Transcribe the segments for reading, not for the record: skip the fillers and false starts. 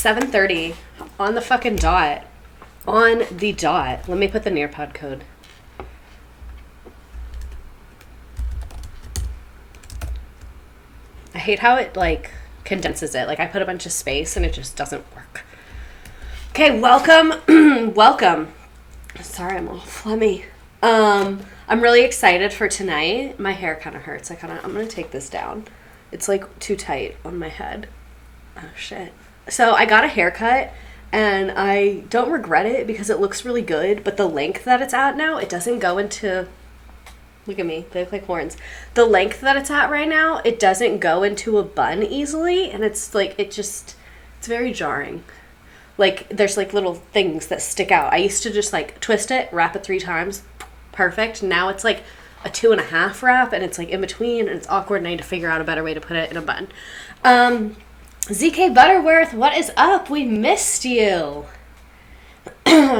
7:30 on the fucking dot. On the dot. Let me put the Nearpod code. I hate how it, like, condenses it. Like, I put a bunch of space and it just doesn't work. Okay, welcome. Welcome. Sorry, I'm all phlegmy. I'm really excited for tonight. My hair kind of hurts. I'm going to take this down. It's, like, too tight on my head. Oh, shit. So, I got a haircut, and I don't regret it because it looks really good, but the length that it's at now, it doesn't go into... Look at me. They look like horns. The length that it's at right now, it doesn't go into a bun easily, and it's, like, it's very jarring. Like, there's, like, little things that stick out. I used to just, like, twist it, wrap it 3 times, perfect. Now it's, like, a 2.5 wrap, and it's, like, in between, and it's awkward, and I need to figure out a better way to put it in a bun. ZK Butterworth, what is up? We missed you.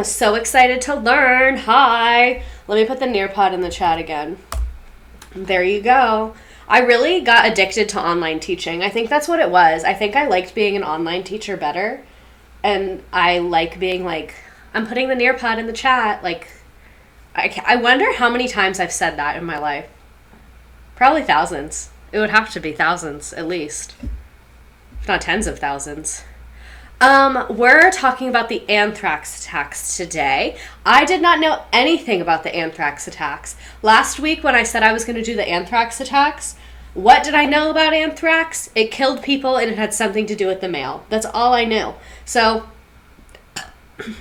So excited to learn. Hi. Let me put the Nearpod in the chat again. There you go. I really got addicted to online teaching. I think that's what it was. I think I liked being an online teacher better. And I like being like, I'm putting the Nearpod in the chat. Like, I wonder how many times I've said that in my life. Probably thousands. It would have to be thousands, at least. If not tens of thousands. We're talking about the anthrax attacks today. I did not know anything about the anthrax attacks. Last week when I said I was going to do the anthrax attacks, what did I know about anthrax? It killed people and it had something to do with the mail. That's all I knew. So, I'm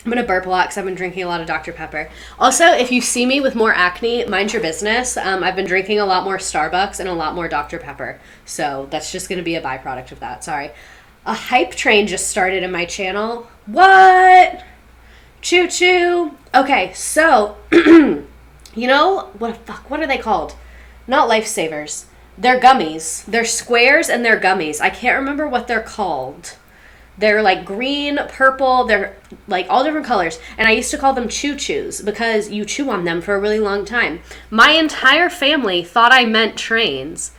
going to burp a lot because I've been drinking a lot of Dr. Pepper. Also, if you see me with more acne, mind your business. I've been drinking a lot more Starbucks and a lot more Dr. Pepper. So, that's just going to be a byproduct of that. Sorry. A hype train just started in my channel. What? Choo choo. Okay, so, you know, what are they called? Not lifesavers. They're gummies. They're squares and they're gummies. I can't remember what they're called. They're like green, purple, they're like all different colors. And I used to call them choo-choos because you chew on them for a really long time. My entire family thought I meant trains.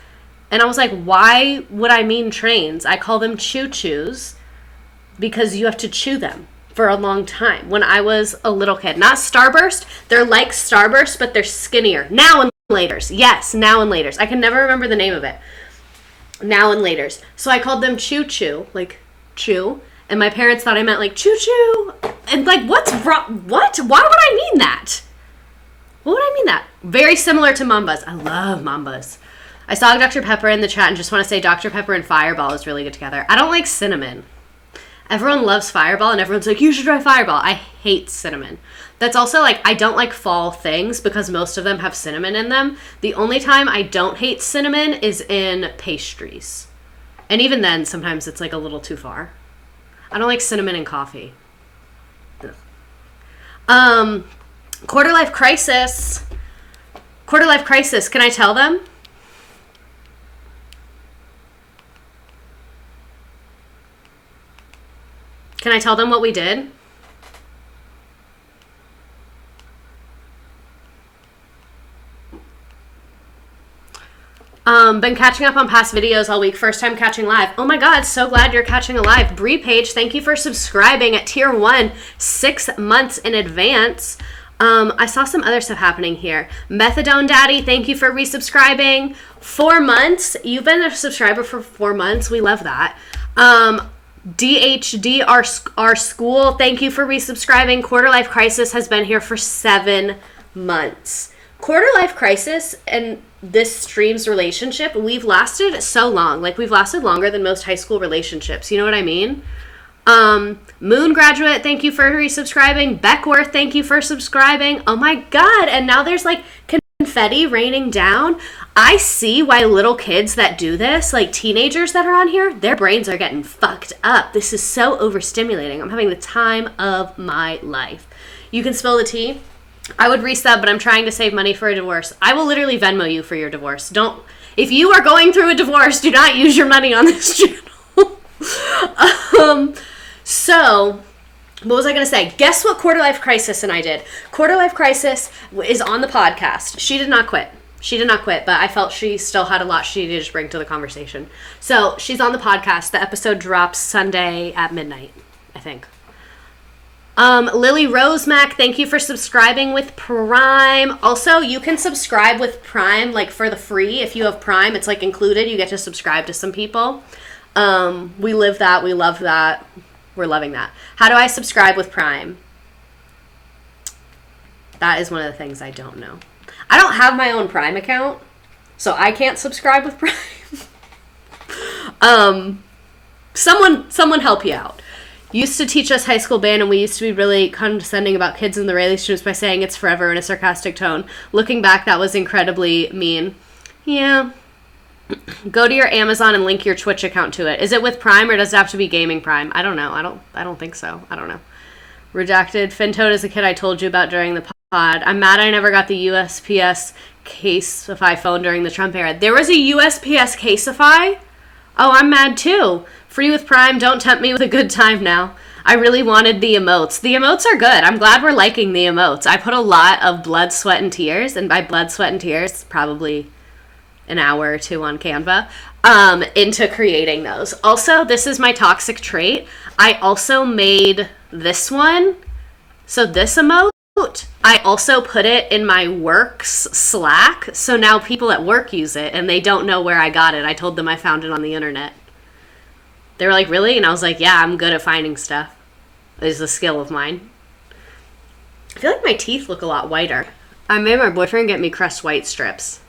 And I was like, why would I mean trains? I call them choo-choos because you have to chew them for a long time when I was a little kid. Not Starburst. They're like Starburst, but they're skinnier. Now and laters. Yes, now and laters. I can never remember the name of it. Now and laters. So I called them choo-choo, like chew. And my parents thought I meant like choo-choo. And like, what's wrong? What? Why would I mean that? What would I mean that? Very similar to Mambas. I love Mambas. I saw Dr. Pepper in the chat and just want to say Dr. Pepper and Fireball is really good together. I don't like cinnamon. Everyone loves Fireball and everyone's like, you should try Fireball. I hate cinnamon. That's also like, I don't like fall things because most of them have cinnamon in them. The only time I don't hate cinnamon is in pastries. And even then, sometimes it's like a little too far. I don't like cinnamon in coffee. Ugh. Quarter life crisis. Quarter life crisis. Can I tell them? Can I tell them what we did? Been catching up on past videos all week. First time catching live. Oh my God, so glad you're catching a live. Bree Page, thank you for subscribing at tier 1, 6 months in advance. I saw some other stuff happening here. Methadone Daddy, thank you for resubscribing. 4 months. You've been a subscriber for 4 months. We love that. DHD, our school, thank you for resubscribing. Quarter Life Crisis has been here for 7 months. Quarter Life Crisis and this stream's relationship, we've lasted so long. Like, we've lasted longer than most high school relationships. You know what I mean? Moon Graduate, thank you for resubscribing. Beckworth, thank you for subscribing. Oh my God. And now there's like confetti raining down. I see why little kids that do this, like teenagers that are on here, their brains are getting fucked up. This is so overstimulating. I'm having the time of my life. You can spill the tea. I would resub, but I'm trying to save money for a divorce. I will literally Venmo you for your divorce. If you are going through a divorce, do not use your money on this channel. So, what was I going to say? Guess what Quarter Life Crisis and I did? Quarter Life Crisis is on the podcast. She did not quit. She did not quit, but I felt she still had a lot she needed to bring to the conversation. So she's on the podcast. The episode drops Sunday at midnight, I think. Lily Rosemack, thank you for subscribing with Prime. Also, you can subscribe with Prime, like, for the free. If you have Prime, it's, like, included. You get to subscribe to some people. We live that. We love that. We're loving that. How do I subscribe with Prime? That is one of the things I don't know. I don't have my own Prime account, so I can't subscribe with Prime. Someone help you out. Used to teach us high school band, and we used to be really condescending about kids in the Rayleigh students by saying it's forever in a sarcastic tone. Looking back, that was incredibly mean. Yeah. Go to your Amazon and link your Twitch account to it. Is it with Prime, or does it have to be Gaming Prime? I don't know. I don't think so. I don't know. Redacted. Fintoed is a kid I told you about during the pod. I'm mad I never got the USPS Caseify phone during the Trump era. There was a USPS Caseify? Oh, I'm mad too. Free with Prime, don't tempt me with a good time now. I really wanted the emotes. The emotes are good. I'm glad we're liking the emotes. I put a lot of blood, sweat, and tears, and by blood, sweat, and tears, probably an hour or two on Canva, into creating those. Also, this is my toxic trait. I also made this one. So this emote, I also put it in my work's Slack. So now people at work use it, and they don't know where I got it. I told them I found it on the internet. They were like, really? And I was like, yeah, I'm good at finding stuff. It's a skill of mine. I feel like my teeth look a lot whiter. I made my boyfriend get me Crest White strips.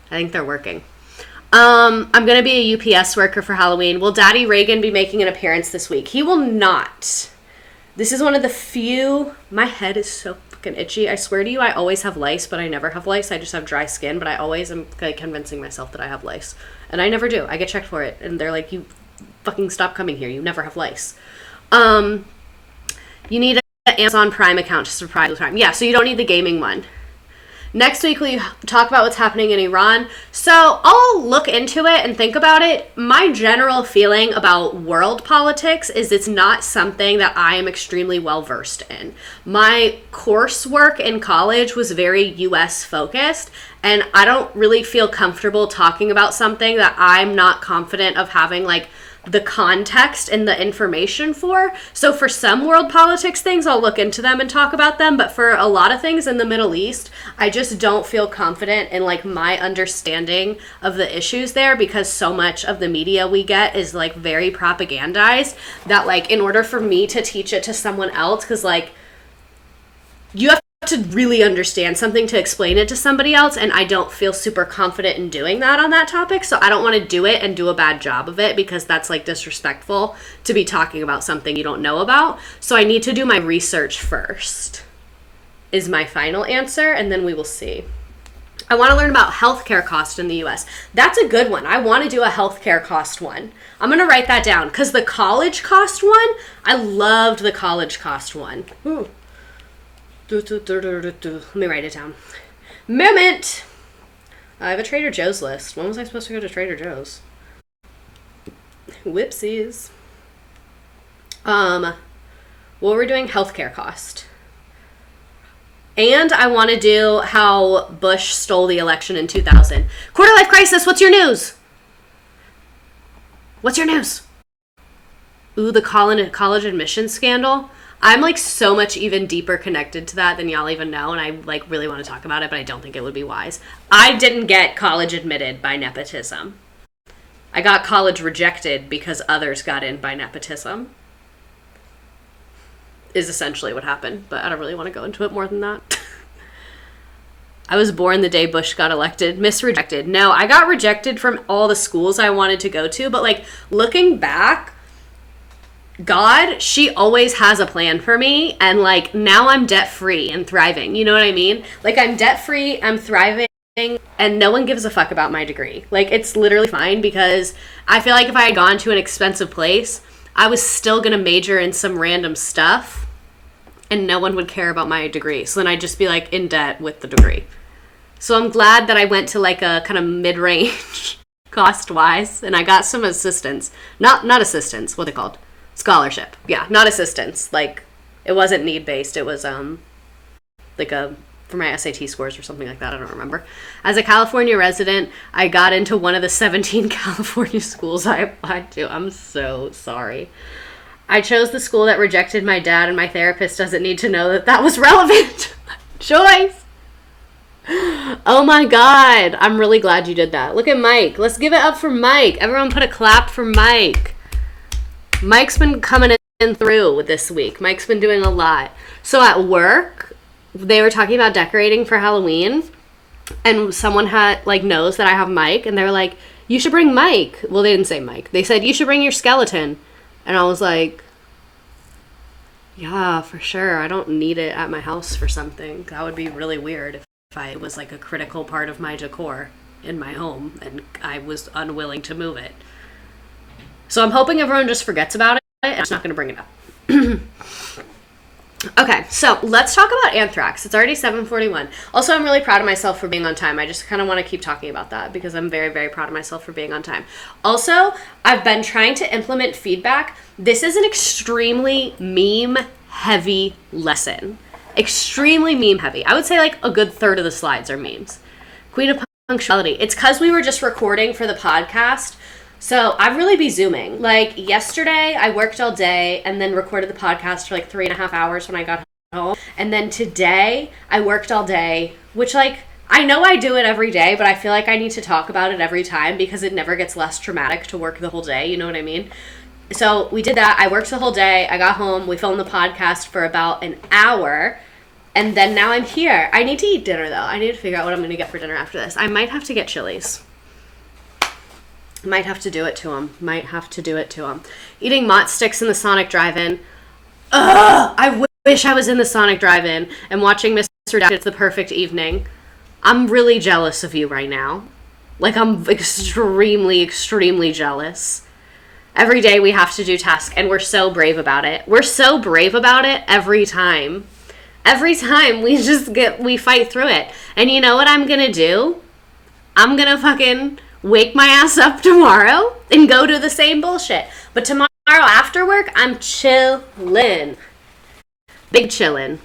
I think they're working. I'm going to be a UPS worker for Halloween. Will Daddy Reagan be making an appearance this week? He will not. This is one of the few... My head is so fucking itchy. I swear to you, I always have lice, but I never have lice. I just have dry skin, but I always am like, convincing myself that I have lice. And I never do. I get checked for it. And they're like, you fucking stop coming here. You never have lice. You need an Amazon Prime account to subscribe to Prime. Yeah, so you don't need the gaming one. Next week, we talk about what's happening in Iran. So I'll look into it and think about it. My general feeling about world politics is it's not something that I am extremely well versed in. My coursework in college was very US focused, and I don't really feel comfortable talking about something that I'm not confident of having, like, the context and the information for. So for some world politics things, I'll look into them and talk about them. But for a lot of things in the Middle East, I just don't feel confident in, like, my understanding of the issues there, because so much of the media we get is, like, very propagandized that, like, in order for me to teach it to someone else, because, like, you have to really understand something to explain it to somebody else, and I don't feel super confident in doing that on that topic, so I don't want to do it and do a bad job of it, because that's, like, disrespectful to be talking about something you don't know about. So I need to do my research first, is my final answer, and then we will see. I want to learn about healthcare cost in the US. That's a good one. I want to do a healthcare cost one. I'm going to write that down, because the college cost one, I loved the college cost one. Ooh. Let me write it down. Moment! I have a Trader Joe's list. When was I supposed to go to Trader Joe's? Whoopsies. Well, we're doing healthcare cost. And I want to do how Bush stole the election in 2000. Quarter life crisis, what's your news? What's your news? Ooh, the college admissions scandal. I'm, like, so much even deeper connected to that than y'all even know, and I, like, really want to talk about it, but I don't think it would be wise. I didn't get college admitted by nepotism. I got college rejected because others got in by nepotism. Is essentially what happened, but I don't really want to go into it more than that. I was born the day Bush got elected. Misrejected. No, I got rejected from all the schools I wanted to go to, but, like, looking back, God, she always has a plan for me, and, like, now I'm debt-free and thriving, you know what I mean? Like, I'm debt-free, I'm thriving, and no one gives a fuck about my degree. Like, it's literally fine, because I feel like if I had gone to an expensive place, I was still gonna major in some random stuff, and no one would care about my degree, so then I'd just be, like, in debt with the degree. So I'm glad that I went to, like, a kind of mid-range cost-wise, and I got some assistance. Not assistance, what are they called? Scholarship. Yeah, not assistance. Like, it wasn't need-based. It was, like, a for my SAT scores or something like that. I don't remember. As a California resident, I got into one of the 17 California schools I applied to. I'm so sorry. I chose the school that rejected my dad, and my therapist doesn't need to know that that was relevant. Choice. Oh my God. I'm really glad you did that. Look at Mike. Let's give it up for Mike. Everyone put a clap for Mike. Mike's been coming in through this week. Mike's been doing a lot. So at work, they were talking about decorating for Halloween, and someone had knows that I have Mike, and they're like, you should bring Mike. Well, they didn't say Mike. They said, you should bring your skeleton. And I was like, yeah, for sure. I don't need it at my house for something. That would be really weird if it was a critical part of my decor in my home and I was unwilling to move it. So I'm hoping everyone just forgets about it. I'm just not going to bring it up. Okay, so let's talk about Anthrax. It's already 7:41. Also, I'm really proud of myself for being on time. I just kind of want to keep talking about that because I'm very, very proud of myself for being on time. Also, I've been trying to implement feedback. This is an extremely meme-heavy lesson. Extremely meme-heavy. I would say a good third of the slides are memes. Queen of punctuality. It's because we were just recording for the podcast. So I'd really be Zooming. Yesterday, I worked all day and then recorded the podcast for 3.5 hours when I got home. And then today, I worked all day, which I know I do it every day, but I feel like I need to talk about it every time because it never gets less traumatic to work the whole day. You know what I mean? So we did that. I worked the whole day. I got home. We filmed the podcast for about an hour. And then now I'm here. I need to eat dinner, though. I need to figure out what I'm going to get for dinner after this. I might have to get Chili's. Might have to do it to him. Eating Mott sticks in the Sonic drive-in. Ugh! I wish I was in the Sonic drive-in and watching Mr. Redacted. It's the perfect evening. I'm really jealous of you right now. I'm extremely, extremely jealous. Every day we have to do tasks, and we're so brave about it. We're so brave about it every time. Every time we fight through it. And you know what I'm gonna do? I'm gonna fucking wake my ass up tomorrow and go do the same bullshit. But tomorrow after work, I'm chillin'. Big chillin'.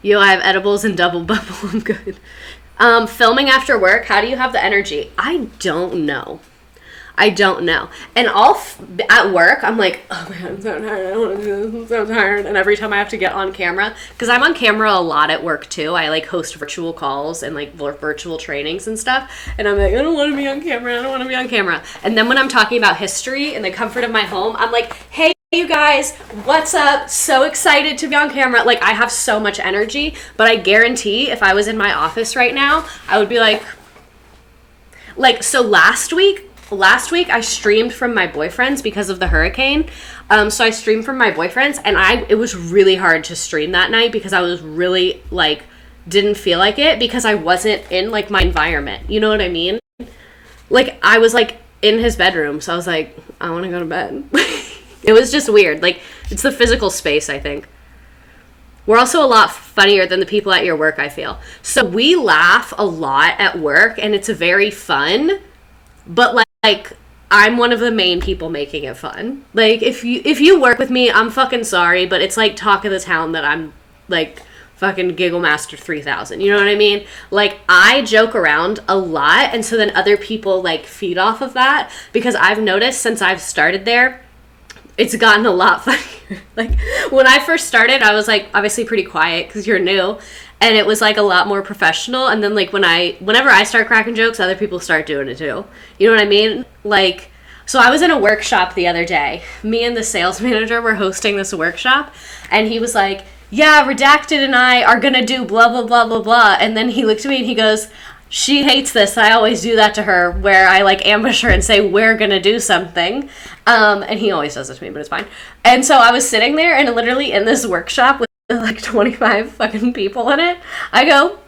Yo, I have edibles and double bubble. I'm good. Filming after work, how do you have the energy? I don't know. And at work, I'm like, oh man, I'm so tired. I don't want to do this. I'm so tired. And every time I have to get on camera, because I'm on camera a lot at work too. I host virtual calls and virtual trainings and stuff. And I'm like, I don't want to be on camera. And then when I'm talking about history in the comfort of my home, I'm like, hey, you guys, what's up? So excited to be on camera. I have so much energy, but I guarantee if I was in my office right now, I would be so last week I streamed from my boyfriend's because of the hurricane. So I streamed from my boyfriend's, and it was really hard to stream that night because I was really didn't feel like it because I wasn't in my environment. You know what I mean? I was in his bedroom, so I was like, I want to go to bed. It was just weird. It's the physical space, I think. We're also a lot funnier than the people at your work, I feel. So we laugh a lot at work, and it's very fun. But I'm one of the main people making it fun. If you work with me, I'm fucking sorry, but it's talk of the town that I'm fucking Giggle Master 3000. You know what I mean? I joke around a lot, and so then other people feed off of that because I've noticed since I've started there, it's gotten a lot funnier. When I first started, I was obviously pretty quiet because you're new. And it was a lot more professional. And then whenever I start cracking jokes, other people start doing it too. You know what I mean? So I was in a workshop the other day. Me and the sales manager were hosting this workshop. And he was like, yeah, Redacted and I are going to do blah, blah, blah, blah, blah. And then he looked at me and he goes, she hates this. I always do that to her where I ambush her and say, we're going to do something. And he always does it to me, but it's fine. And so I was sitting there and literally in this workshop with 25 fucking people in it. I go,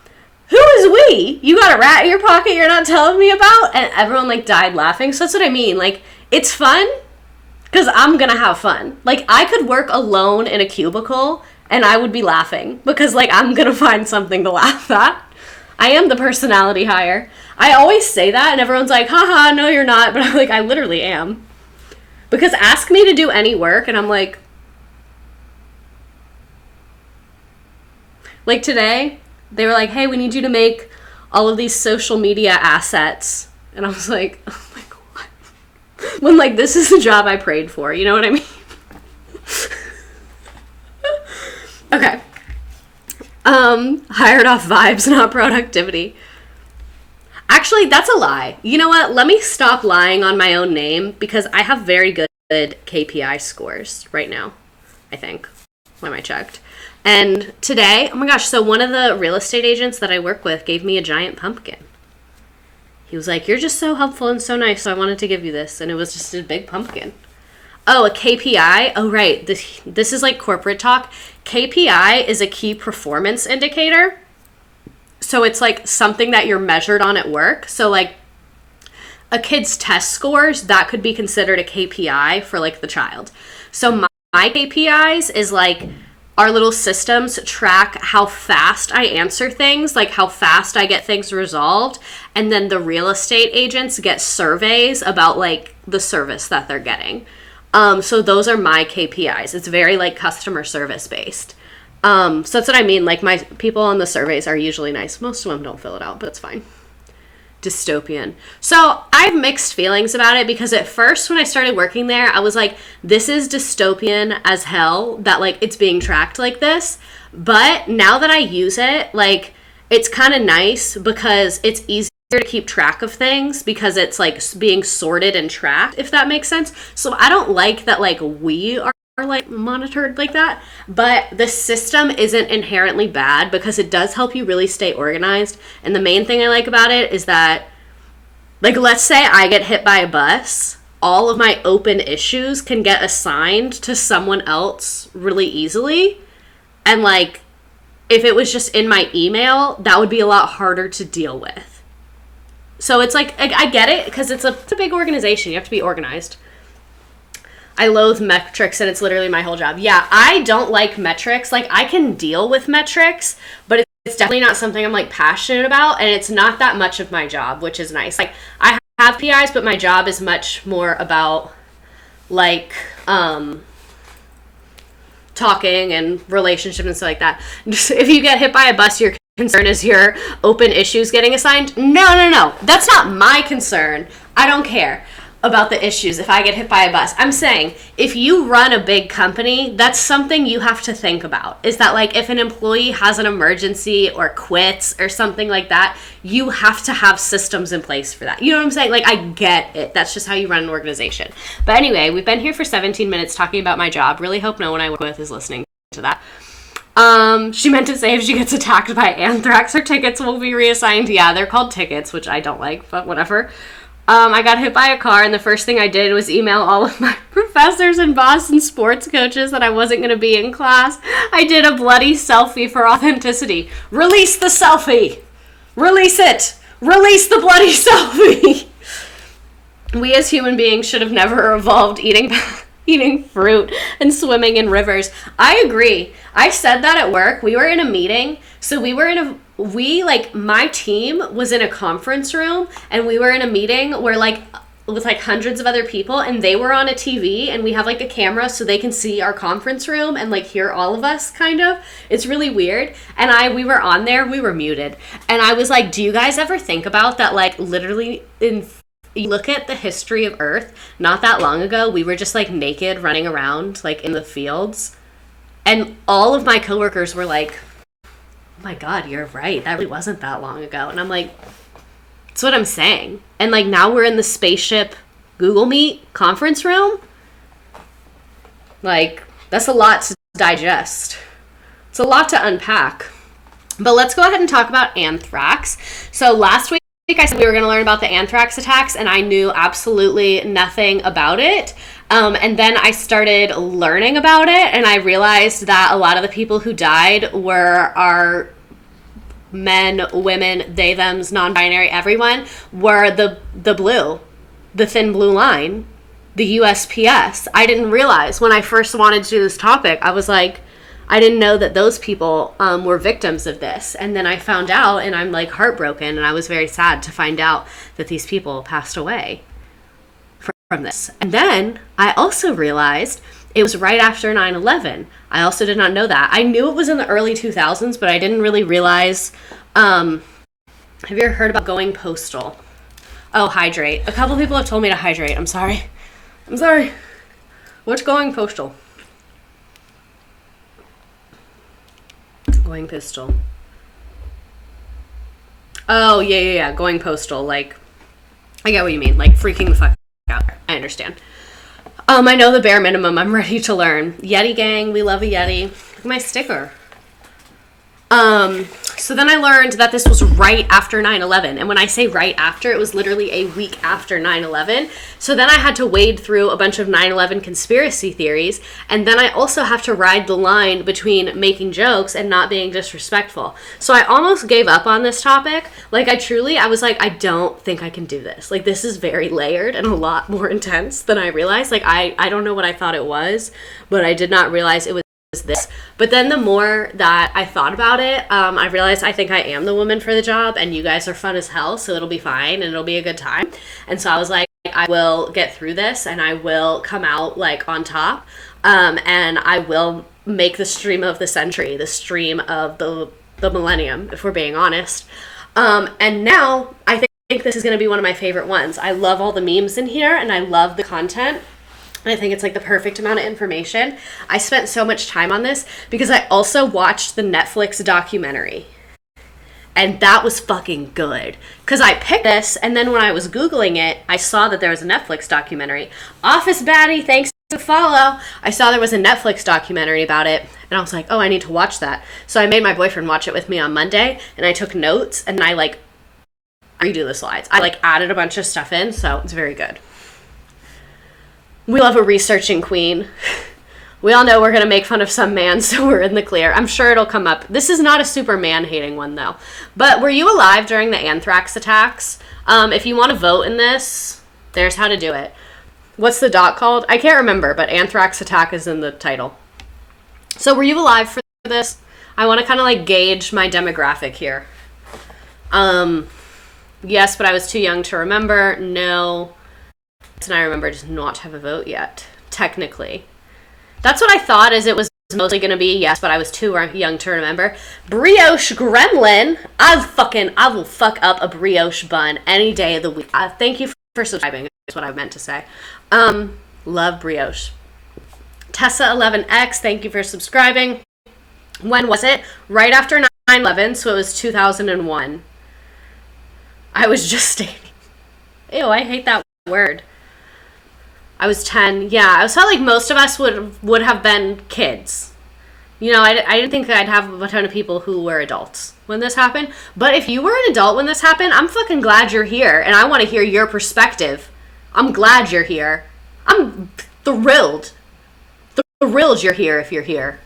who is we? You got a rat in your pocket you're not telling me about? And everyone died laughing. So that's what I mean. It's fun because I'm going to have fun. I could work alone in a cubicle and I would be laughing because I'm going to find something to laugh at. I am the personality hire. I always say that and everyone's like, haha, no, you're not. But I'm I literally am. Because ask me to do any work and I'm like today, They were like, hey, we need you to make all of these social media assets. And I was like, oh my God. When, like, this is the job I prayed for. You know what I mean? Okay. Hired off vibes, not productivity. Actually, that's a lie. You know what? Let me stop lying on my own name because I have very good KPI scores right now, I think, when I checked. And today, oh my gosh, so one of the real estate agents that I work with gave me a giant pumpkin. He was like, you're just so helpful and so nice, so I wanted to give you this. And it was just a big pumpkin. Oh, a KPI? Oh, right. This is like corporate talk. KPI is a key performance indicator. So it's like something that you're measured on at work. So like a kid's test scores, that could be considered a KPI for like the child. So my KPIs is like our little systems track how fast I answer things, like how fast I get things resolved. And then the real estate agents get surveys about like the service that they're getting. So those are my KPIs. It's very like customer service based. So that's what I mean. Like my people on the surveys are usually nice. Most of them don't fill it out, but it's fine. Dystopian. So I have mixed feelings about it because at first when I started working there, I was like, this is dystopian as hell that like it's being tracked like this. But now that I use it, like it's kind of nice because it's easier to keep track of things because it's like being sorted and tracked, if that makes sense. So I don't like that like we are like monitored like that, but the system isn't inherently bad because it does help you really stay organized. And the main thing I like about it is that, like, let's say I get hit by a bus, all of my open issues can get assigned to someone else really easily. And like, if it was just in my email, that would be a lot harder to deal with. So it's like, I get it because it's a big organization. You have to be organized. I loathe metrics, and it's literally my whole job. Yeah, I don't like metrics. Like, I can deal with metrics, but it's definitely not something I'm, like, passionate about, and it's not that much of my job, which is nice. Like, I have PIs, but my job is much more about, like, talking and relationship and stuff like that. Just, if you get hit by a bus, your concern is your open issues getting assigned. No. That's not my concern. I don't care about the issues if I get hit by a bus. I'm saying if you run a big company, that's something you have to think about. Is that like if an employee has an emergency or quits or something like that, you have to have systems in place for that. You know what I'm saying? Like, I get it. That's just how you run an organization. But anyway, we've been here for 17 minutes talking about my job. Really hope no one I work with is listening to that. She meant to say if she gets attacked by anthrax, her tickets will be reassigned. Yeah, they're called tickets, which I don't like, but whatever. I got hit by a car, and the first thing I did was email all of my professors and Boston sports coaches that I wasn't going to be in class. I did a bloody selfie for authenticity. Release the selfie! Release it! Release the bloody selfie! We as human beings should have never evolved eating fruit and swimming in rivers. I agree. I said that at work. We were in a meeting. So my team was in a conference room, and we were in a meeting where with hundreds of other people, and they were on a TV, and we have like a camera so they can see our conference room and like hear all of us kind of. It's really weird. And we were on there, we were muted. And I was like, do you guys ever think about that? Like literally you look at the history of Earth, not that long ago, we were just like naked running around like in the fields. And all of my coworkers were like, oh my God, you're right. That really wasn't that long ago. And I'm like, that's what I'm saying. And like now we're in the spaceship Google Meet conference room. Like, that's a lot to digest. It's a lot to unpack. But let's go ahead and talk about anthrax. So last week I said we were going to learn about the anthrax attacks, and I knew absolutely nothing about it. And then I started learning about it, and I realized that a lot of the people who died are men, women, they, thems, non-binary, everyone, were the thin blue line, the USPS. I didn't realize when I first wanted to do this topic, I was like, I didn't know that those people were victims of this. And then I found out, and I'm like heartbroken, and I was very sad to find out that these people passed away from this. And then I also realized It was right after 9/11. I also did not know that. I knew it was in the early 2000s, but I didn't really realize. Have you ever heard about going postal? Oh, hydrate. A couple people have told me to hydrate. I'm sorry. What's going postal? Going postal. Oh, yeah. Going postal. Like, I get what you mean. Like, freaking the fuck out. I understand. I know the bare minimum. I'm ready to learn. Yeti gang. We love a Yeti. Look at my sticker. So then I learned that this was right after 9/11. And when I say right after, it was literally a week after 9/11. So then I had to wade through a bunch of 9/11 conspiracy theories. And then I also have to ride the line between making jokes and not being disrespectful. So I almost gave up on this topic. Like, I was like, I don't think I can do this. Like, this is very layered and a lot more intense than I realized. Like, I don't know what I thought it was, but I did not realize it was this. But then the more that I thought about it, I realized I think I am the woman for the job, and you guys are fun as hell, so it'll be fine and it'll be a good time. And so I was like, I will get through this and I will come out like on top, and I will make the stream of the century, the stream of the millennium, if we're being honest. And now I think this is going to be one of my favorite ones. I love all the memes in here and I love the content. I think it's like the perfect amount of information. I spent so much time on this because I also watched the Netflix documentary. And that was fucking good. Because I picked this, and then when I was Googling it, I saw that there was a Netflix documentary. Office Baddie, thanks for the follow. I saw there was a Netflix documentary about it, and I was like, oh, I need to watch that. So I made my boyfriend watch it with me on Monday, and I took notes, and I like redo the slides. I like added a bunch of stuff in, so it's very good. We love a researching queen. We all know we're going to make fun of some man, so we're in the clear. I'm sure it'll come up. This is not a super man-hating one, though. But were you alive during the Anthrax attacks? If you want to vote in this, there's how to do it. What's the dot called? I can't remember, but Anthrax attack is in the title. So were you alive for this? I want to kind of like gauge my demographic here. Yes, but I was too young to remember. No. And I remember just not have a vote yet, technically. That's what I thought, is it was mostly going to be yes, but I was too young to remember. Brioche gremlin. I will fuck up a brioche bun any day of the week. Thank you for subscribing, is what I meant to say. Love brioche. Tessa11X, thank you for subscribing. When was it? Right after 9/11, so it was 2001. I was just stating. Ew, I hate that word. I was 10. Yeah, I felt like most of us would have been kids. You know, I didn't think I'd have a ton of people who were adults when this happened. But if you were an adult when this happened, I'm fucking glad you're here. And I want to hear your perspective. I'm glad you're here. I'm thrilled. Thrilled you're here if you're here.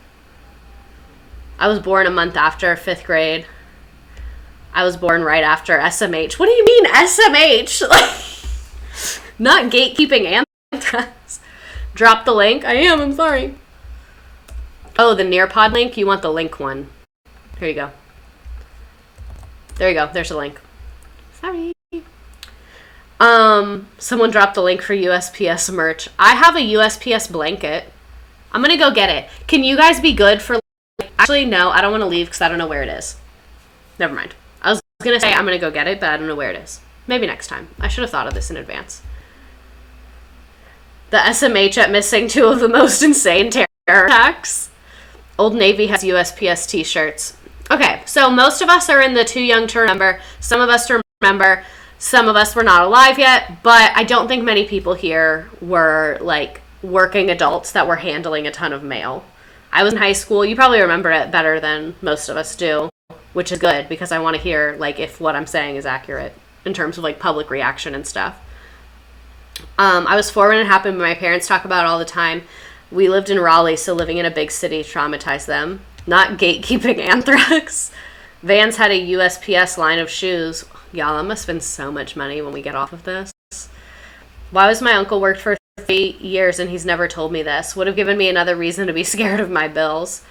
I was born a month after 5th grade. I was born right after SMH. What do you mean SMH? Not gatekeeping Anthrax. Drop the link. I'm sorry. Oh, the Nearpod link? You want the link one. Here you go. There you go. There's a link. Sorry. Someone dropped the link for USPS merch. I have a USPS blanket. I'm gonna go get it. Can you guys be good for... Actually, no. I don't want to leave because I don't know where it is. Never mind. I was gonna say I'm gonna go get it, but I don't know where it is. Maybe next time. I should have thought of this in advance. The SMH at missing 2 of the most insane terror attacks. Old Navy has USPS t-shirts. Okay, so most of us are in the too young to remember. Some of us remember. Some of us were not alive yet. But I don't think many people here were, like, working adults that were handling a ton of mail. I was in high school. You probably remember it better than most of us do, which is good because I want to hear, like, if what I'm saying is accurate in terms of, like, public reaction and stuff. I was 4 when it happened, but my parents talk about it all the time. We lived in Raleigh, so living in a big city traumatized them. Not gatekeeping Anthrax. Vans had a USPS line of shoes. Y'all, that must have been so much money when we get off of this. Why was my uncle worked for 3 years and he's never told me this? Would have given me another reason to be scared of my bills.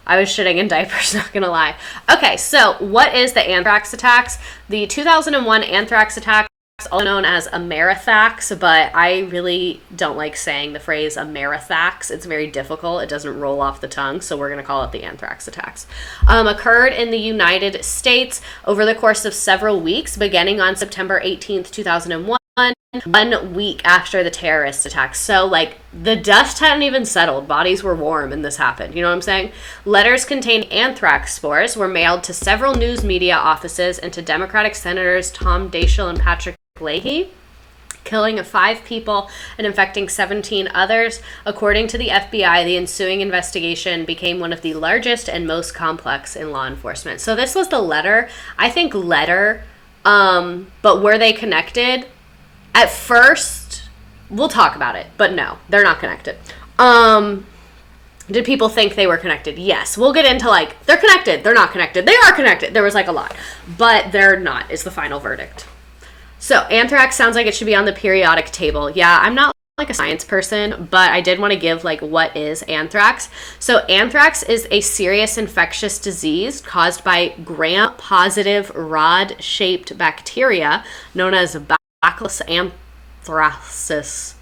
I was shitting in diapers, not gonna lie. Okay, so what is the Anthrax attacks? The 2001 Anthrax attacks also known as Amerithax, but I really don't like saying the phrase Amerithax. It's very difficult. It doesn't roll off the tongue, so we're going to call it the anthrax attacks. Occurred in the United States over the course of several weeks, beginning on September 18th, 2001. 1 week after the terrorist attacks. So, like, the dust hadn't even settled. Bodies were warm and this happened. You know what I'm saying? Letters containing anthrax spores were mailed to several news media offices and to Democratic Senators Tom Daschle and Patrick Leahy, killing 5 people and infecting 17 others. According to the FBI, the ensuing investigation became one of the largest and most complex in law enforcement. So this was the letter. I think letter, but were they connected? At first, we'll talk about it, but no, they're not connected. Did people think they were connected? Yes. We'll get into, like, they're connected, they're not connected, they are connected. There was, like, a lot, but they're not, is the final verdict. So, anthrax sounds like it should be on the periodic table. Yeah, I'm not, like, a science person, but I did want to give, like, what is anthrax. So, anthrax is a serious infectious disease caused by gram-positive rod-shaped bacteria known as Bacillus anthracis.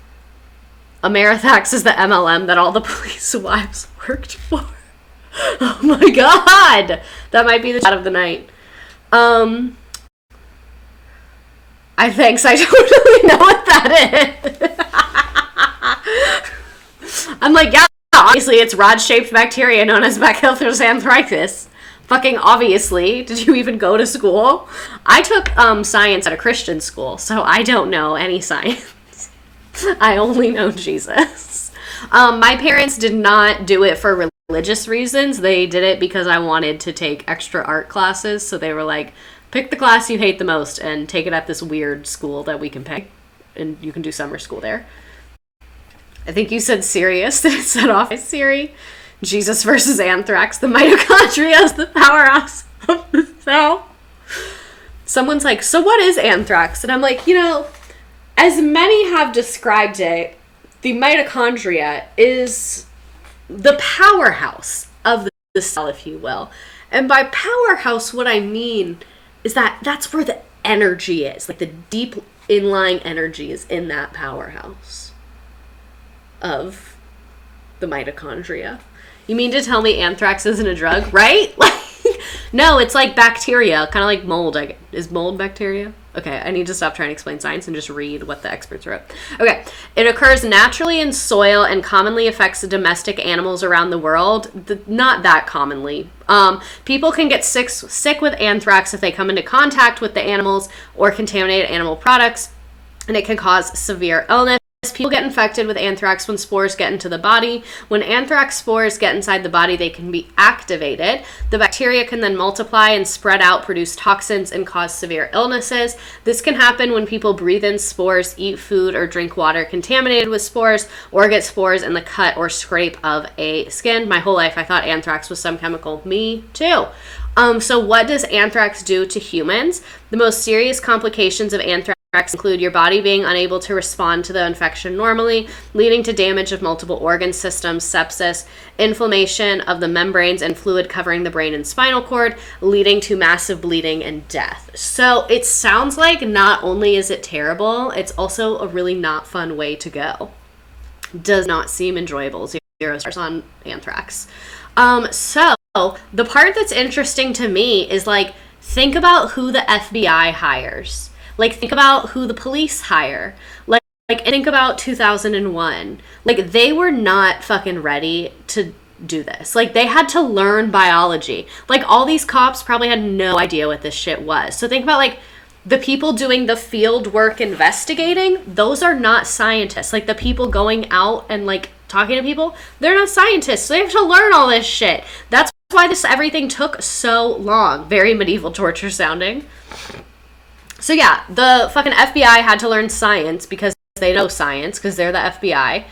Amerithax is the MLM that all the police wives worked for. Oh my god! That might be the chat of the night. I don't really know what that is. I'm like, yeah, obviously it's rod-shaped bacteria known as Bacillus anthracis. Fucking obviously. Did you even go to school? I took science at a Christian school, so I don't know any science. I only know Jesus. My parents did not do it for religious reasons. They did it because I wanted to take extra art classes, so they were like, pick the class you hate the most and take it at this weird school that we can pay, and you can do summer school there. I think you said serious. Did it set off Siri? Jesus versus anthrax. The mitochondria is the powerhouse of the cell. Someone's like, so what is anthrax? And I'm like, you know, as many have described it, the mitochondria is the powerhouse of the cell, if you will. And by powerhouse, what I mean is that that's where the energy is. Like, the deep inlying energy is in that powerhouse of the mitochondria. You mean to tell me anthrax isn't a drug, right? Like, no, it's like bacteria, kind of like mold. Is mold bacteria? Okay, I need to stop trying to explain science and just read what the experts wrote. Okay, it occurs naturally in soil and commonly affects domestic animals around the world. Not that commonly. People can get sick with anthrax if they come into contact with the animals or contaminated animal products, and it can cause severe illness. People get infected with anthrax when spores get into the body. When anthrax spores get inside the body, they can be activated. The bacteria can then multiply and spread out, produce toxins, and cause severe illnesses. This can happen when people breathe in spores, eat food, or drink water contaminated with spores, or get spores in the cut or scrape of a skin. My whole life, I thought anthrax was some chemical. Me too. So what does anthrax do to humans? The most serious complications of anthrax include your body being unable to respond to the infection normally, leading to damage of multiple organ systems, sepsis, inflammation of the membranes and fluid covering the brain and spinal cord, leading to massive bleeding and death. So it sounds like not only is it terrible, it's also a really not fun way to go. Does not seem enjoyable. 0 stars on anthrax. So the part that's interesting to me is, like, think about who the FBI hires. Like, think about who the police hire. Like, think about 2001. Like, they were not fucking ready to do this. Like, they had to learn biology. Like, all these cops probably had no idea what this shit was. So think about, like, the people doing the field work investigating. Those are not scientists. Like, the people going out and, like, talking to people, they're not scientists. So they have to learn all this shit. That's why everything took so long. Very medieval torture sounding. So yeah, the fucking FBI had to learn science because they know science, because they're the FBI.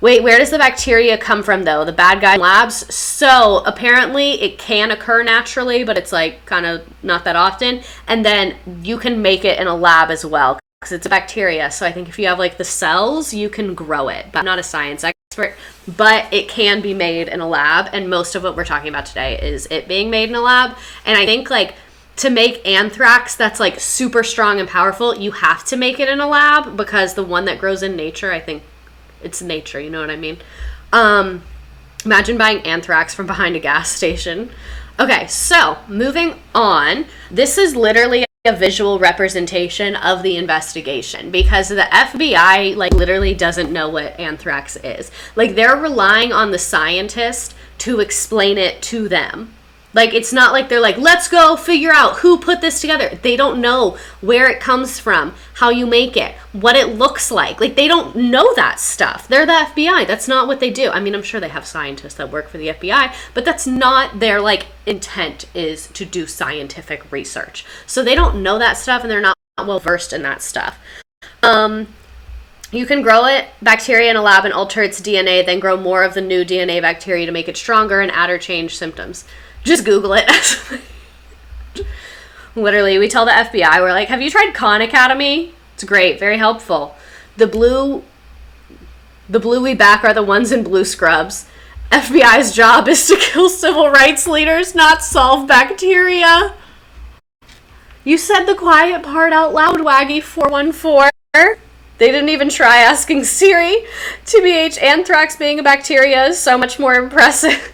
Wait, where does the bacteria come from, though? The bad guy labs? So apparently it can occur naturally, but it's, like, kind of not that often. And then you can make it in a lab as well, because it's a bacteria. So I think if you have, like, the cells, you can grow it. But I'm not a science expert, but it can be made in a lab. And most of what we're talking about today is it being made in a lab. And I think, like, to make anthrax that's like super strong and powerful, you have to make it in a lab, because the one that grows in nature, I think it's nature, you know what I mean? Imagine buying anthrax from behind a gas station. Okay, so moving on. This is literally a visual representation of the investigation, because the FBI like literally doesn't know what anthrax is. Like, they're relying on the scientist to explain it to them. Like, it's not like they're like, let's go figure out who put this together. They don't know where it comes from, how you make it, what it looks like. Like, they don't know that stuff. They're the FBI. That's not what they do. I mean, I'm sure they have scientists that work for the FBI, but that's not their, like, intent is to do scientific research. So they don't know that stuff, and they're not well versed in that stuff. You can grow bacteria in a lab and alter its DNA, then grow more of the new DNA bacteria to make it stronger and add or change symptoms. Just Google it. Literally, we tell the FBI, we're like, have you tried Khan Academy? It's great, very helpful. The blue we back are the ones in blue scrubs. FBI's job is to kill civil rights leaders, not solve bacteria. You said the quiet part out loud, Waggy414. They didn't even try asking Siri. TBH, anthrax being a bacteria is so much more impressive.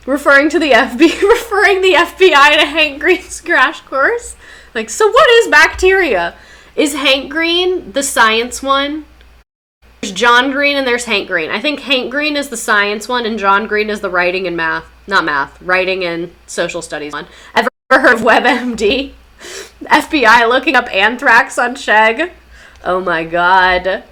referring the FBI to Hank Green's crash course. Like, so what is bacteria? Is Hank Green the science one? There's John Green and there's Hank Green. I think Hank Green is the science one and John Green is the writing and writing and social studies one. Ever heard of WebMD? FBI looking up anthrax on Chegg. Oh my god.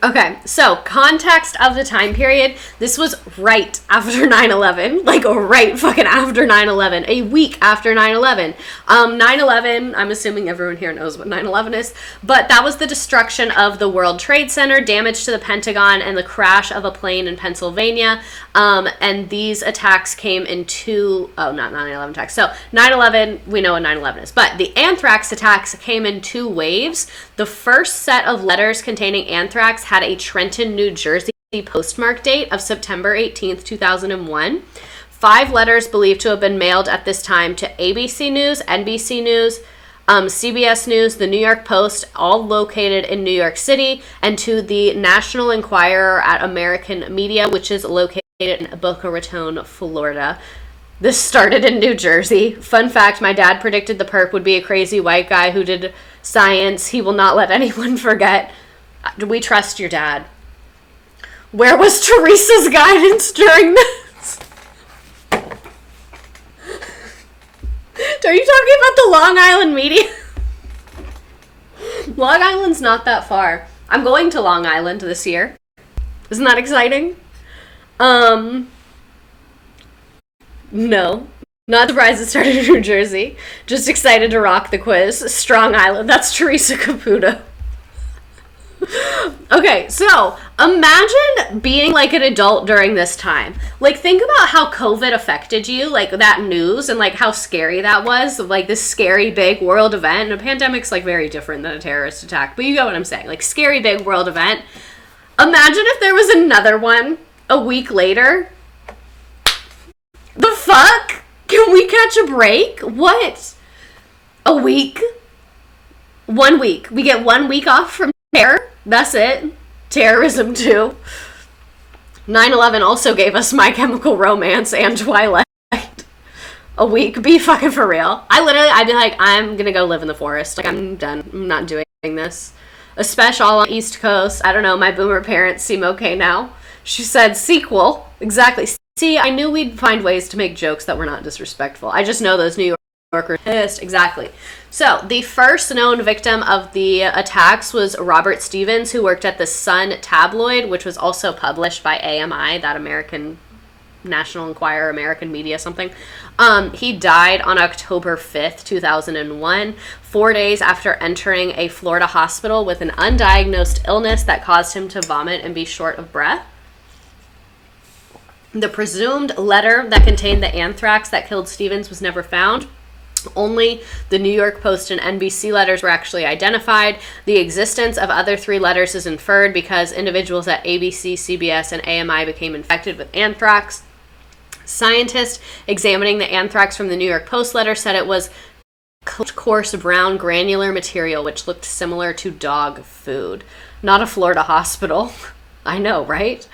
Okay, so context of the time period. This was right after 9/11, like right fucking after 9/11, a week after 9/11. 9/11, I'm assuming everyone here knows what 9/11 is, but that was the destruction of the World Trade Center, damage to the Pentagon, and the crash of a plane in Pennsylvania. And these attacks came in not 9/11 attacks. So 9/11, we know what 9/11 is, but the anthrax attacks came in two waves. The first set of letters containing anthrax had a Trenton, New Jersey postmark date of September 18th, 2001. 5 letters believed to have been mailed at this time to ABC News, NBC News, CBS News, the New York Post, all located in New York City, and to the National Enquirer at American Media, which is located in Boca Raton, Florida. This started in New Jersey. Fun fact, my dad predicted the perp would be a crazy white guy who did science. He will not let anyone forget. We trust your dad. Where was Teresa's guidance during this? Are you talking about the Long Island media? Long Island's not that far. I'm going to Long Island this year. Isn't that exciting? No. Not surprised it started in New Jersey. Just excited to rock the quiz. Strong Island. That's Teresa Caputo. Okay, so imagine being like an adult during this time. Like, think about how COVID affected you, like that news, and like how scary that was, like this scary big world event. And a pandemic's like very different than a terrorist attack, but you get what I'm saying. Like, scary big world event. Imagine if there was another one a week later. The fuck? Can we catch a break? What? A week? 1 week. We get 1 week off from terror? That's it. Terrorism too. 9/11 also gave us My Chemical Romance and Twilight. A week. Be fucking for real. I'd be like, I'm gonna go live in the forest. Like, I'm done. I'm not doing this. Especially all on the East Coast. I don't know. My boomer parents seem okay now. She said sequel. Exactly. See, I knew we'd find ways to make jokes that were not disrespectful. I just know those New Yorkers pissed. Exactly. So, the first known victim of the attacks was Robert Stevens, who worked at the Sun tabloid, which was also published by AMI, that American National Enquirer, American Media something. He died on October 5th, 2001, 4 days after entering a Florida hospital with an undiagnosed illness that caused him to vomit and be short of breath. The presumed letter that contained the anthrax that killed Stevens was never found. Only the New York Post and NBC letters were actually identified. The existence of other 3 letters is inferred because individuals at ABC, CBS, and AMI became infected with anthrax. Scientists examining the anthrax from the New York Post letter said it was coarse brown granular material which looked similar to dog food. Not a Florida hospital. I know, right?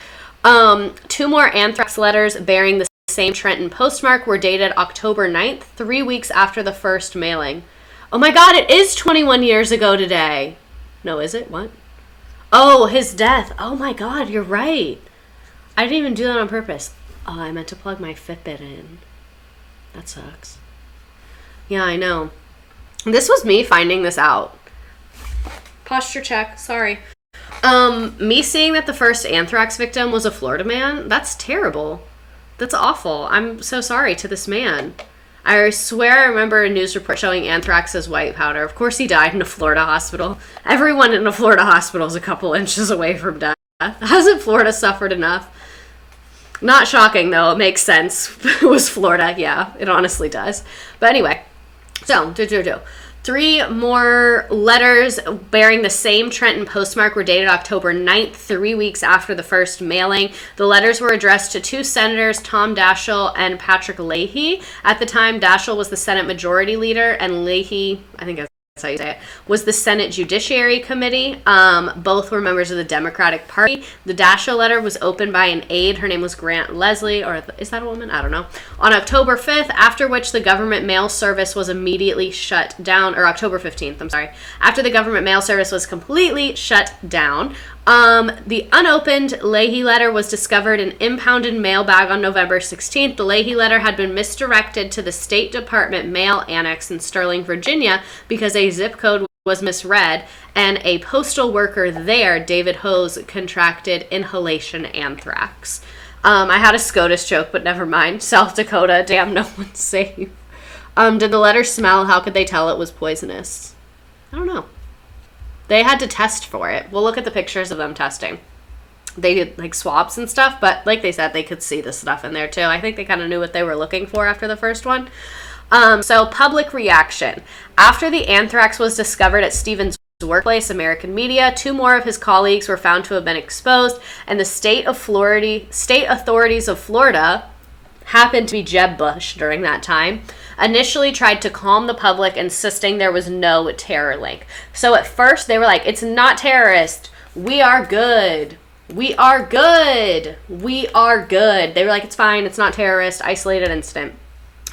2 more anthrax letters bearing the same Trenton postmark were dated October 9th, 3 weeks after the first mailing. Oh my God, it is 21 years ago today. No, is it? What? Oh, his death. Oh my God, you're right. I didn't even do that on purpose. Oh, I meant to plug my Fitbit in. That sucks. Yeah, I know. This was me finding this out. Posture check. Sorry. Me seeing that the first anthrax victim was a Florida man, that's terrible. That's awful. I'm so sorry to this man. I swear I remember a news report showing anthrax as white powder. Of course he died in a Florida hospital. Everyone in a Florida hospital is a couple inches away from death. Hasn't Florida suffered enough? Not shocking, though. It makes sense. It was Florida. Yeah, it honestly does. But anyway, so, 3 more letters bearing the same Trenton postmark were dated October 9th, 3 weeks after the first mailing. The letters were addressed to 2 senators, Tom Daschle and Patrick Leahy. At the time, Daschle was the Senate Majority Leader, and Leahy, I think that's how you say it, was the Senate Judiciary Committee. Both were members of the Democratic Party. The Daschle letter was opened by an aide. Her name was Grant Leslie, or is that a woman? I don't know. On October 5th, after which the government mail service was immediately shut down, or October 15th, I'm sorry. After the government mail service was completely shut down, the unopened Leahy letter was discovered in impounded mail bag on November 16th. The Leahy letter had been misdirected to the State Department mail annex in Sterling, Virginia, because a zip code was misread, and a postal worker there, David Hose, contracted inhalation anthrax. I had a SCOTUS joke, but never mind. South Dakota, damn, no one's safe. Did the letter smell? How could they tell it was poisonous? I don't know. They had to test for it. We'll look at the pictures of them testing. They did like swabs and stuff, but like they said, they could see the stuff in there too. I think they kind of knew what they were looking for after the first one. So public reaction. After the anthrax was discovered at Stevens' workplace, American media, 2 more of his colleagues were found to have been exposed, and the state authorities of Florida happened to be Jeb Bush during that time, initially tried to calm the public, insisting there was no terror link. So at first they were like, it's not terrorist. We are good. We are good. We are good. They were like, it's fine. It's not terrorist. Isolated incident.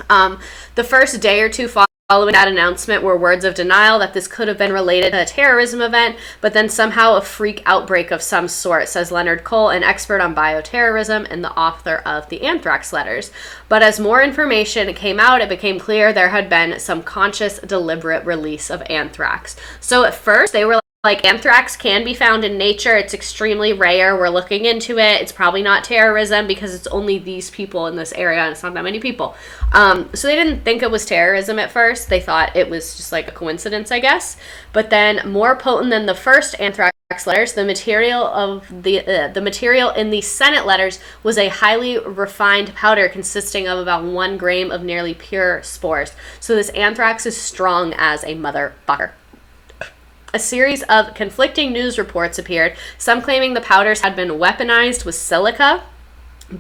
The first day or 2 following that announcement were words of denial that this could have been related to a terrorism event, but then somehow a freak outbreak of some sort, says Leonard Cole, an expert on bioterrorism and the author of the anthrax letters. But as more information came out, it became clear there had been some conscious, deliberate release of anthrax. So at first, they were like, anthrax can be found in nature. It's extremely rare. We're looking into it. It's probably not terrorism because it's only these people in this area and it's not that many people. So they didn't think it was terrorism at first. They thought it was just like a coincidence, I guess. But then more potent than the first anthrax letters, the material in the Senate letters was a highly refined powder consisting of about 1 gram of nearly pure spores. So this anthrax is strong as a motherfucker. A series of conflicting news reports appeared, some claiming the powders had been weaponized with silica.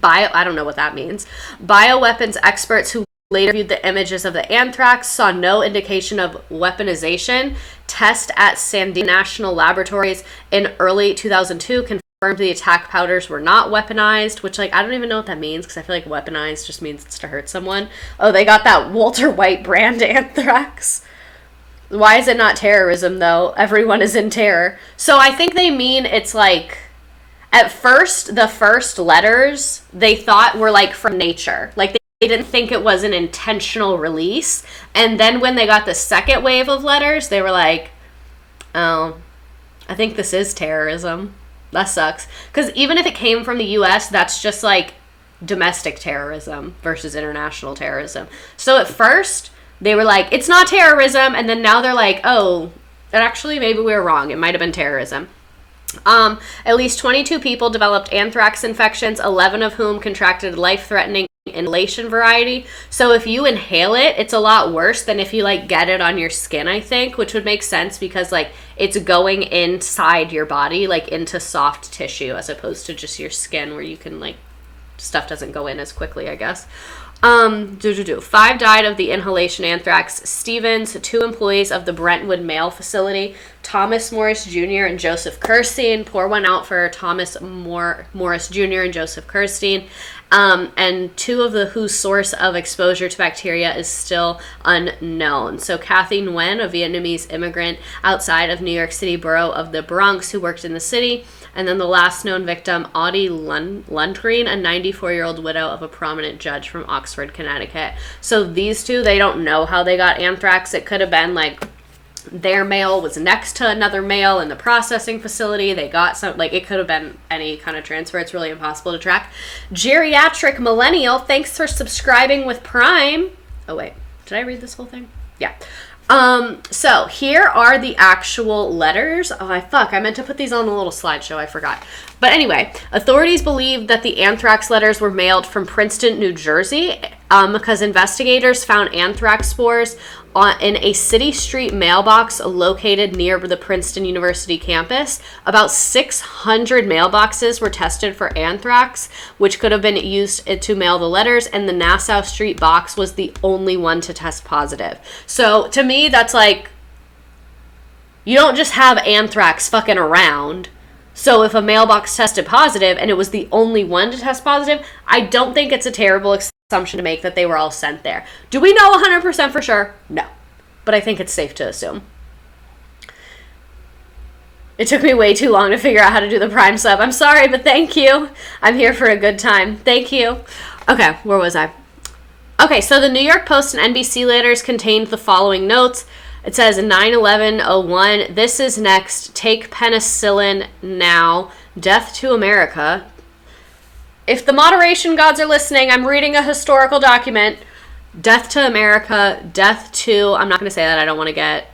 I don't know what that means. Bioweapons experts who later viewed the images of the anthrax saw no indication of weaponization. Tests at San Diego National Laboratories in early 2002 confirmed the attack powders were not weaponized, which, like, I don't even know what that means because I feel like weaponized just means it's to hurt someone. Oh, they got that Walter White brand anthrax. Why is it not terrorism, though? Everyone is in terror. So I think they mean it's like, at first, the first letters they thought were like from nature. Like they didn't think it was an intentional release. And then when they got the second wave of letters, they were like, oh, I think this is terrorism. That sucks. Because even if it came from the U.S., that's just like domestic terrorism versus international terrorism. So at first, they were like, it's not terrorism, and then now they're like, oh, actually, maybe we were wrong. It might have been terrorism. At least 22 people developed anthrax infections, 11 of whom contracted life-threatening inhalation variety. So if you inhale it, it's a lot worse than if you, like, get it on your skin, I think, which would make sense because, like, it's going inside your body, like, into soft tissue, as opposed to just your skin where you can, like, stuff doesn't go in as quickly, I guess. 5 died of the inhalation anthrax. Stevens, 2 employees of the Brentwood Mail Facility, Thomas Morris Jr. and Joseph Kirstein. Poor one out for Thomas Morris Jr. and Joseph Kirstein. And 2 of whose source of exposure to bacteria is still unknown. So Kathy Nguyen, a Vietnamese immigrant outside of New York City borough of the Bronx who worked in the city. And then the last known victim, Audie Lundgren, a 94-year-old widow of a prominent judge from Oxford, Connecticut. So these 2, they don't know how they got anthrax. It could have been like their mail was next to another mail in the processing facility. They got some, like, it could have been any kind of transfer. It's really impossible to track. Geriatric Millennial, thanks for subscribing with Prime. Oh, wait. Did I read this whole thing? Yeah. So here are the actual letters. Oh, I meant to put these on the little slideshow. I forgot. But anyway, authorities believe that the anthrax letters were mailed from Princeton, New Jersey, because investigators found anthrax spores in a city street mailbox located near the Princeton University campus. About 600 mailboxes were tested for anthrax, which could have been used to mail the letters, and the Nassau Street box was the only one to test positive. So to me, that's like, you don't just have anthrax fucking around. So if a mailbox tested positive and it was the only one to test positive, I don't think it's a terrible assumption to make that they were all sent there. Do we know 100% for sure? No. But I think it's safe to assume. It took me way too long to figure out how to do the Prime sub. I'm sorry, but thank you. I'm here for a good time. Thank you. Okay, where was I? Okay, so the New York Post and NBC letters contained the following notes. It says 9/11/01, this is next, take penicillin now, death to America. If the moderation gods are listening, I'm reading a historical document. Death to America, death to, I'm not going to say that, I don't want to get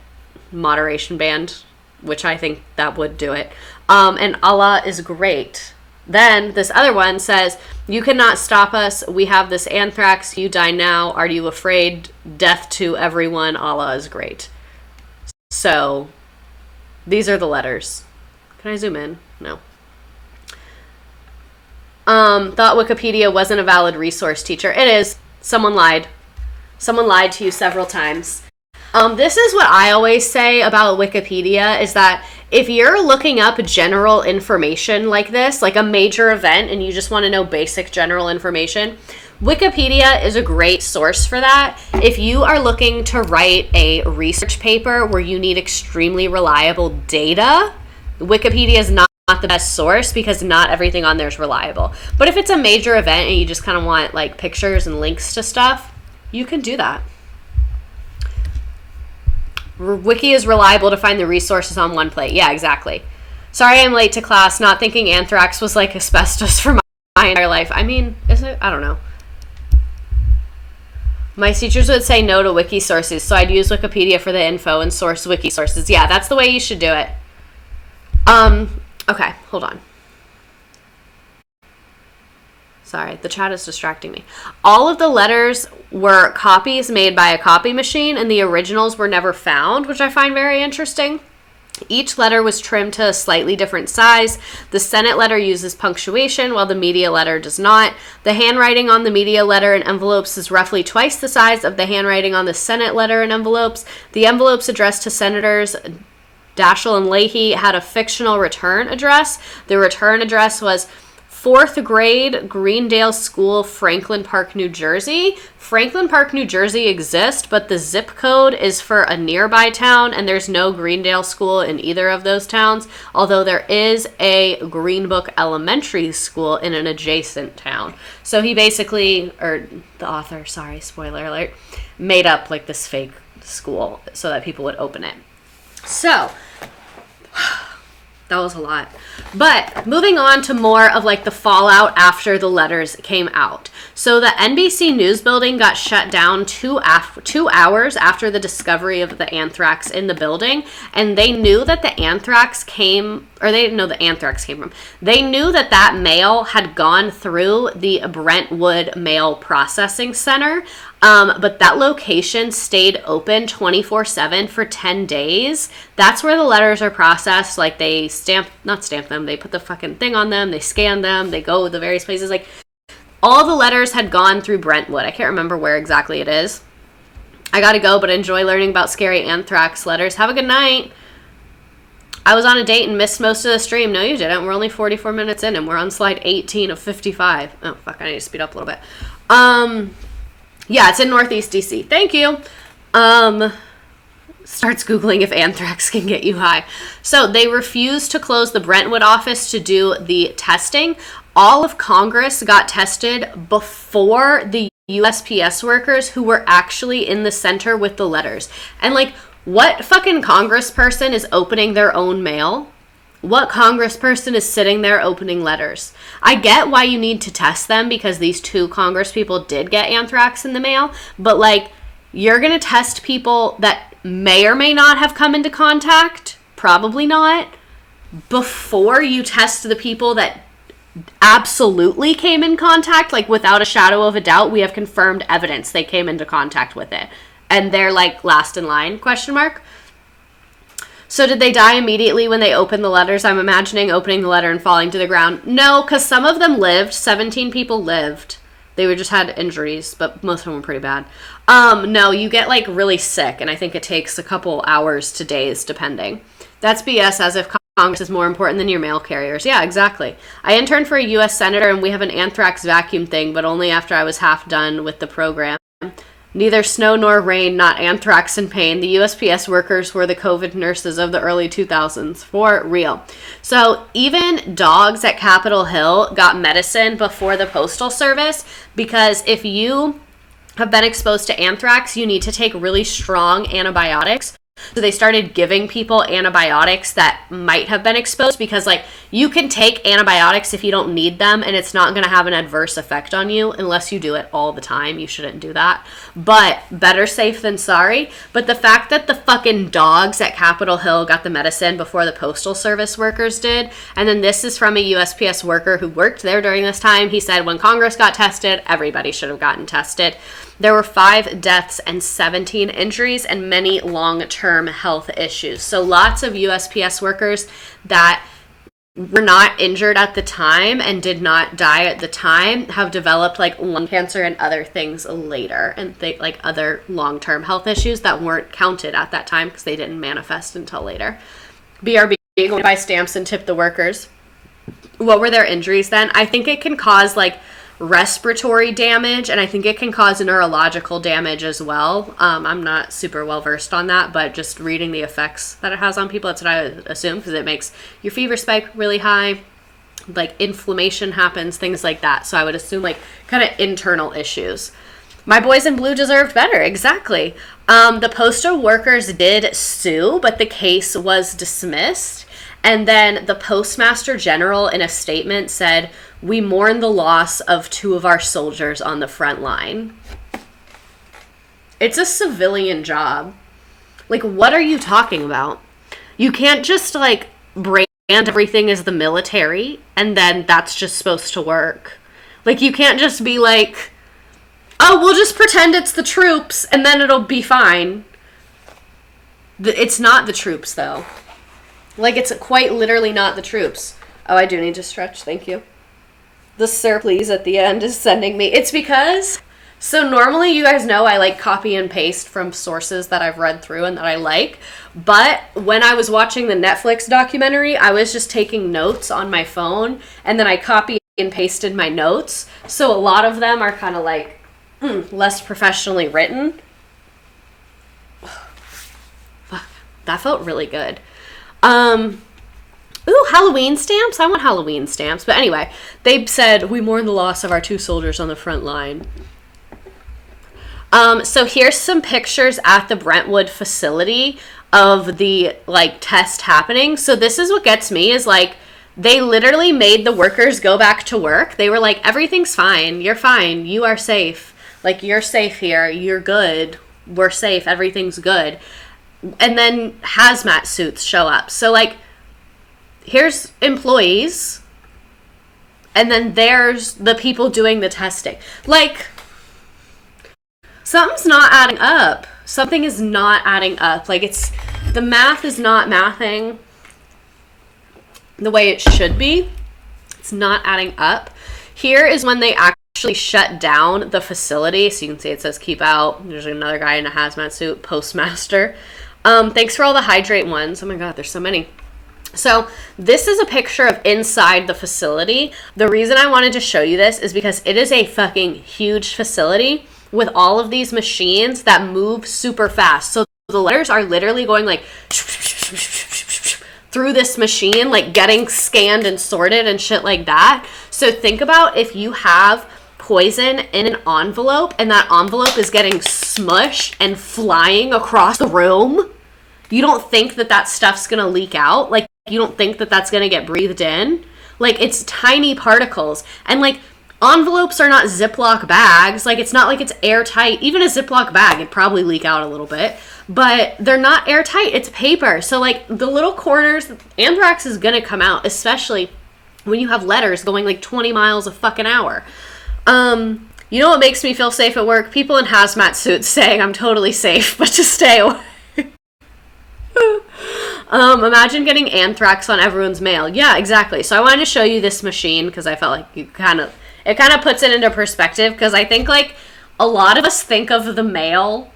moderation banned, which I think that would do it. And Allah is great. Then this other one says, you cannot stop us. We have this anthrax. You die now. Are you afraid? Death to everyone. Allah is great. So these are the letters. Can I zoom in? No. Thought Wikipedia wasn't a valid resource, teacher. It is. Someone lied. Someone lied to you several times. This is what I always say about Wikipedia, is that if you're looking up general information like this, like a major event, and you just want to know basic general information, Wikipedia is a great source for that. If you are looking to write a research paper where you need extremely reliable data, Wikipedia is not the best source because not everything on there is reliable. But if it's a major event and you just kind of want like pictures and links to stuff, you can do that. Wiki is reliable to find the resources on one plate. Yeah, exactly. Sorry I'm late to class, not thinking anthrax was like asbestos for my entire life. I mean, is it? I don't know. My teachers would say no to wiki sources, so I'd use Wikipedia for the info and source wiki sources. Yeah, that's the way you should do it. Okay, hold on. Sorry, the chat is distracting me. All of the letters were copies made by a copy machine, and the originals were never found, which I find very interesting. Each letter was trimmed to a slightly different size. The Senate letter uses punctuation, while the media letter does not. The handwriting on the media letter and envelopes is roughly twice the size of the handwriting on the Senate letter and envelopes. The envelopes addressed to Senators Daschle and Leahy had a fictional return address. The return address was 4th grade, Greendale School, Franklin Park, New Jersey. Franklin Park, New Jersey exists, but the zip code is for a nearby town, and there's no Greendale School in either of those towns, although there is a Greenbrook Elementary School in an adjacent town. So he basically, or the author, sorry, spoiler alert, made up like this fake school so that people would open it. So that was a lot. But moving on to more of like the fallout after the letters came out. So the NBC News building got shut down 2 hours after the discovery of the anthrax in the building. And they knew that the anthrax came, or they didn't know the anthrax came from. They knew that that mail had gone through the Brentwood Mail Processing Center. But that location stayed open 24/7 for 10 days. That's where the letters are processed. Like not stamp them. They put the fucking thing on them. They scan them. They go to the various places. Like All the letters had gone through Brentwood. I can't remember where exactly it is. I gotta go, but enjoy learning about scary anthrax letters. Have a good night. I was on a date and missed most of the stream. No, you didn't. We're only 44 minutes in, and we're on slide 18 of 55. Oh, fuck, I need to speed up a little bit. Yeah, it's in Northeast DC. Thank you. Starts Googling if anthrax can get you high. So they refused to close the Brentwood office to do the testing. All of Congress got tested before the USPS workers who were actually in the center with the letters. And like, what fucking congressperson is opening their own mail? What congressperson is sitting there opening letters? I get why you need to test them because these 2 congresspeople did get anthrax in the mail, but like, you're going to test people that may or may not have come into contact, probably not, before you test the people that absolutely came in contact, like without a shadow of a doubt, we have confirmed evidence they came into contact with it. And they're like last in line, question mark. So did they die immediately when they opened the letters? I'm imagining opening the letter and falling to the ground. No, because some of them lived. 17 people lived. They were just had injuries, but most of them were pretty bad. No, you get like really sick, and I think it takes a couple hours to days, depending. That's BS, as if Congress is more important than your mail carriers. Yeah, exactly. I interned for a U.S. senator, and we have an anthrax vacuum thing, but only after I was half done with the program. Neither snow nor rain, not anthrax and pain. The USPS workers were the COVID nurses of the early 2000s. For real. So even dogs at Capitol Hill got medicine before the Postal Service, because if you have been exposed to anthrax, you need to take really strong antibiotics. So they started giving people antibiotics that might have been exposed, because like, you can take antibiotics if you don't need them and it's not going to have an adverse effect on you unless you do it all the time. You shouldn't do that, but better safe than sorry. But the fact that the fucking dogs at Capitol Hill got the medicine before the Postal Service workers did, and then this is from a USPS worker who worked there during this time. He said when Congress got tested, everybody should have gotten tested. There were 5 deaths and 17 injuries and many long-term health issues. So lots of USPS workers that were not injured at the time and did not die at the time have developed like lung cancer and other things later, and like other long-term health issues that weren't counted at that time because they didn't manifest until later. BRB, going to buy stamps and tip the workers. What were their injuries then? I think it can cause like respiratory damage, and I think it can cause neurological damage as well. I'm not super well versed on that, but just reading the effects that it has on people, that's what I would assume, because it makes your fever spike really high, like inflammation happens, things like that. So I would assume like kind of internal issues. My boys in blue deserved better. Exactly. The postal workers did sue, but the case was dismissed. And then the Postmaster General in a statement said, "We mourn the loss of 2 of our soldiers on the front line." It's a civilian job. Like, what are you talking about? You can't just, like, brand everything as the military, and then that's just supposed to work. Like, you can't just be like, oh, we'll just pretend it's the troops, and then it'll be fine. It's not the troops, though. Like, it's quite literally not the troops. Oh, I do need to stretch. Thank you. The sir please at the end is sending me. It's because, so normally you guys know I like copy and paste from sources that I've read through and that I like. But when I was watching the Netflix documentary, I was just taking notes on my phone, and then I copy and pasted my notes. So a lot of them are kind of like less professionally written. Fuck, that felt really good. Ooh, Halloween stamps? I want Halloween stamps. But anyway, they said, "We mourn the loss of our 2 soldiers on the front line." So here's some pictures at the Brentwood facility of the, like, test happening. So this is what gets me, is, like, they literally made the workers go back to work. They were like, everything's fine. You're fine. You are safe. Like, you're safe here. You're good. We're safe. Everything's good. And then hazmat suits show up. So, like, here's employees, and then there's the people doing the testing. Like, something's not adding up. Something is not adding up. Like, it's, the math is not mathing the way it should be. It's not adding up. Here is when they actually actually shut down the facility. So you can see it says keep out. There's another guy in a hazmat suit, postmaster. Thanks for all the hydrate ones. Oh my God, there's so many. So this is a picture of inside the facility. The reason I wanted to show you this is because it is a fucking huge facility with all of these machines that move super fast. So the letters are literally going like through this machine, like getting scanned and sorted and shit like that. So think about if you have poison in an envelope and that envelope is getting smushed and flying across the room. You don't think that that stuff's gonna leak out? Like, you don't think that that's gonna get breathed in? Like, it's tiny particles. And like, envelopes are not Ziploc bags. Like, it's not like it's airtight. Even a Ziploc bag, it'd probably leak out a little bit. But they're not airtight. It's paper. So like, the little corners, anthrax is gonna come out, especially when you have letters going like 20 miles a fucking hour. You know what makes me feel safe at work? People in hazmat suits saying I'm totally safe, but to stay away. Imagine getting anthrax on everyone's mail. Yeah, exactly. So I wanted to show you this machine because I felt like it kind of puts it into perspective, because I think like a lot of us think of the mail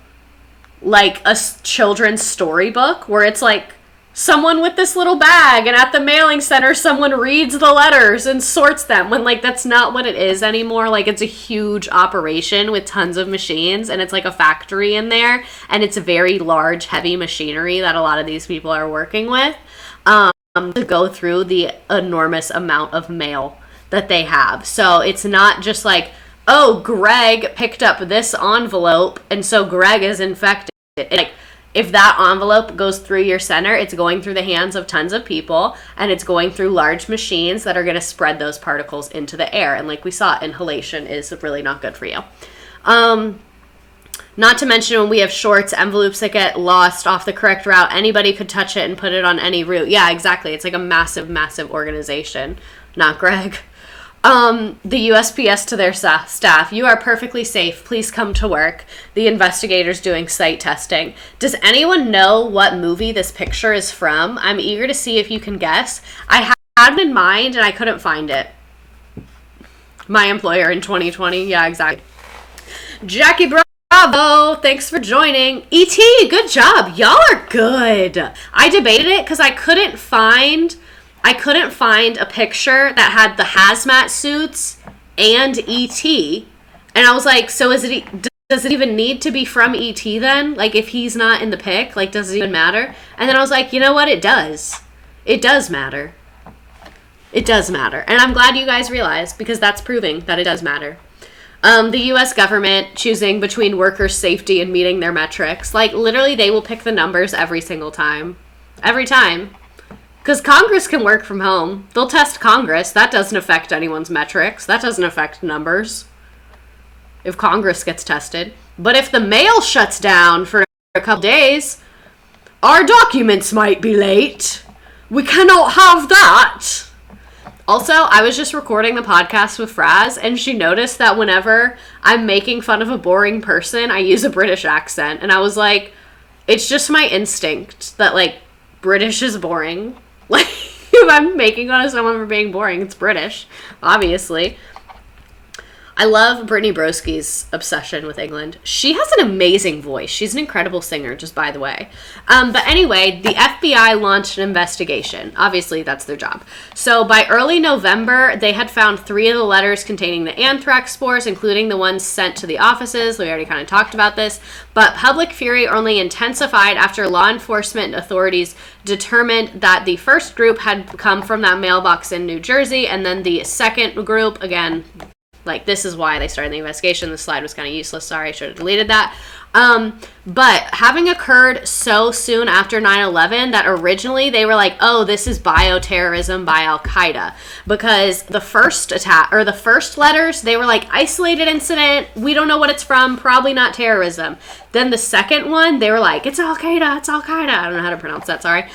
like a children's storybook where it's like someone with this little bag and at the mailing center someone reads the letters and sorts them, when like that's not what it is anymore. Like, it's a huge operation with tons of machines, and it's like a factory in there, and it's a very large heavy machinery that a lot of these people are working with to go through the enormous amount of mail that they have. So it's not just like, oh, Greg picked up this envelope and so Greg is infected. Like, if that envelope goes through your center, it's going through the hands of tons of people, and it's going through large machines that are going to spread those particles into the air. And like we saw, inhalation is really not good for you. Not to mention when we have shorts, envelopes that get lost off the correct route, anybody could touch it and put it on any route. Yeah, exactly. It's like a massive, massive organization. Not Greg. The USPS to their staff, you are perfectly safe. Please come to work. The investigators doing site testing. Does anyone know what movie this picture is from? I'm eager to see if you can guess. I had it in mind and I couldn't find it. My Employer in 2020. Yeah, exactly. Jackie Bravo, thanks for joining. E.T., good job. Y'all are good. I debated it because I couldn't find a picture that had the hazmat suits and E.T. And I was like, so does it even need to be from E.T. then? Like, if he's not in the pic, like, does it even matter? And then I was like, you know what? It does. It does matter. It does matter. And I'm glad you guys realized, because that's proving that it does matter. The U.S. government choosing between worker safety and meeting their metrics. Like, literally, they will pick the numbers every single time. Every time. Because Congress can work from home. They'll test Congress. That doesn't affect anyone's metrics. That doesn't affect numbers. If Congress gets tested. But if the mail shuts down for a couple days, our documents might be late. We cannot have that. Also, I was just recording the podcast with Fraz, and she noticed that whenever I'm making fun of a boring person, I use a British accent. And I was like, it's just my instinct that, like, British is boring. Like, if I'm making fun of someone for being boring, it's British, obviously. I love Brittany Broski's obsession with England. She has an amazing voice. She's an incredible singer, just by the way. But anyway, the FBI launched an investigation. Obviously, that's their job. So by early November, they had found 3 of the letters containing the anthrax spores, including the ones sent to the offices. We already kind of talked about this. But public fury only intensified after law enforcement authorities determined that the first group had come from that mailbox in New Jersey, and then the second group, again, like, this is why they started the investigation. The slide was kind of useless. Sorry, I should have deleted that. But having occurred so soon after 9/11 that originally they were like, oh, this is bioterrorism by Al-Qaeda. Because the first attack, or the first letters, they were like, isolated incident. We don't know what it's from. Probably not terrorism. Then the second one, they were like, it's Al-Qaeda. It's Al-Qaeda. I don't know how to pronounce that. Sorry.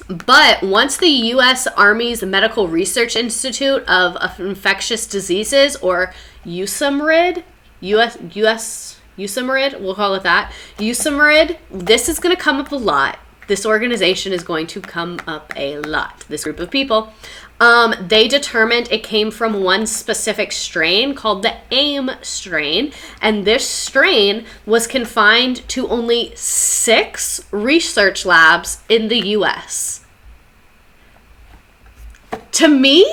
But once the U.S. Army's Medical Research Institute of Infectious Diseases, or USAMRIID, USAMRIID, we'll call it that, USAMRIID, this is going to come up a lot, This organization is going to come up a lot, this group of people. They determined it came from one specific strain called the AIM strain, and this strain was confined to only 6 research labs in the US. To me,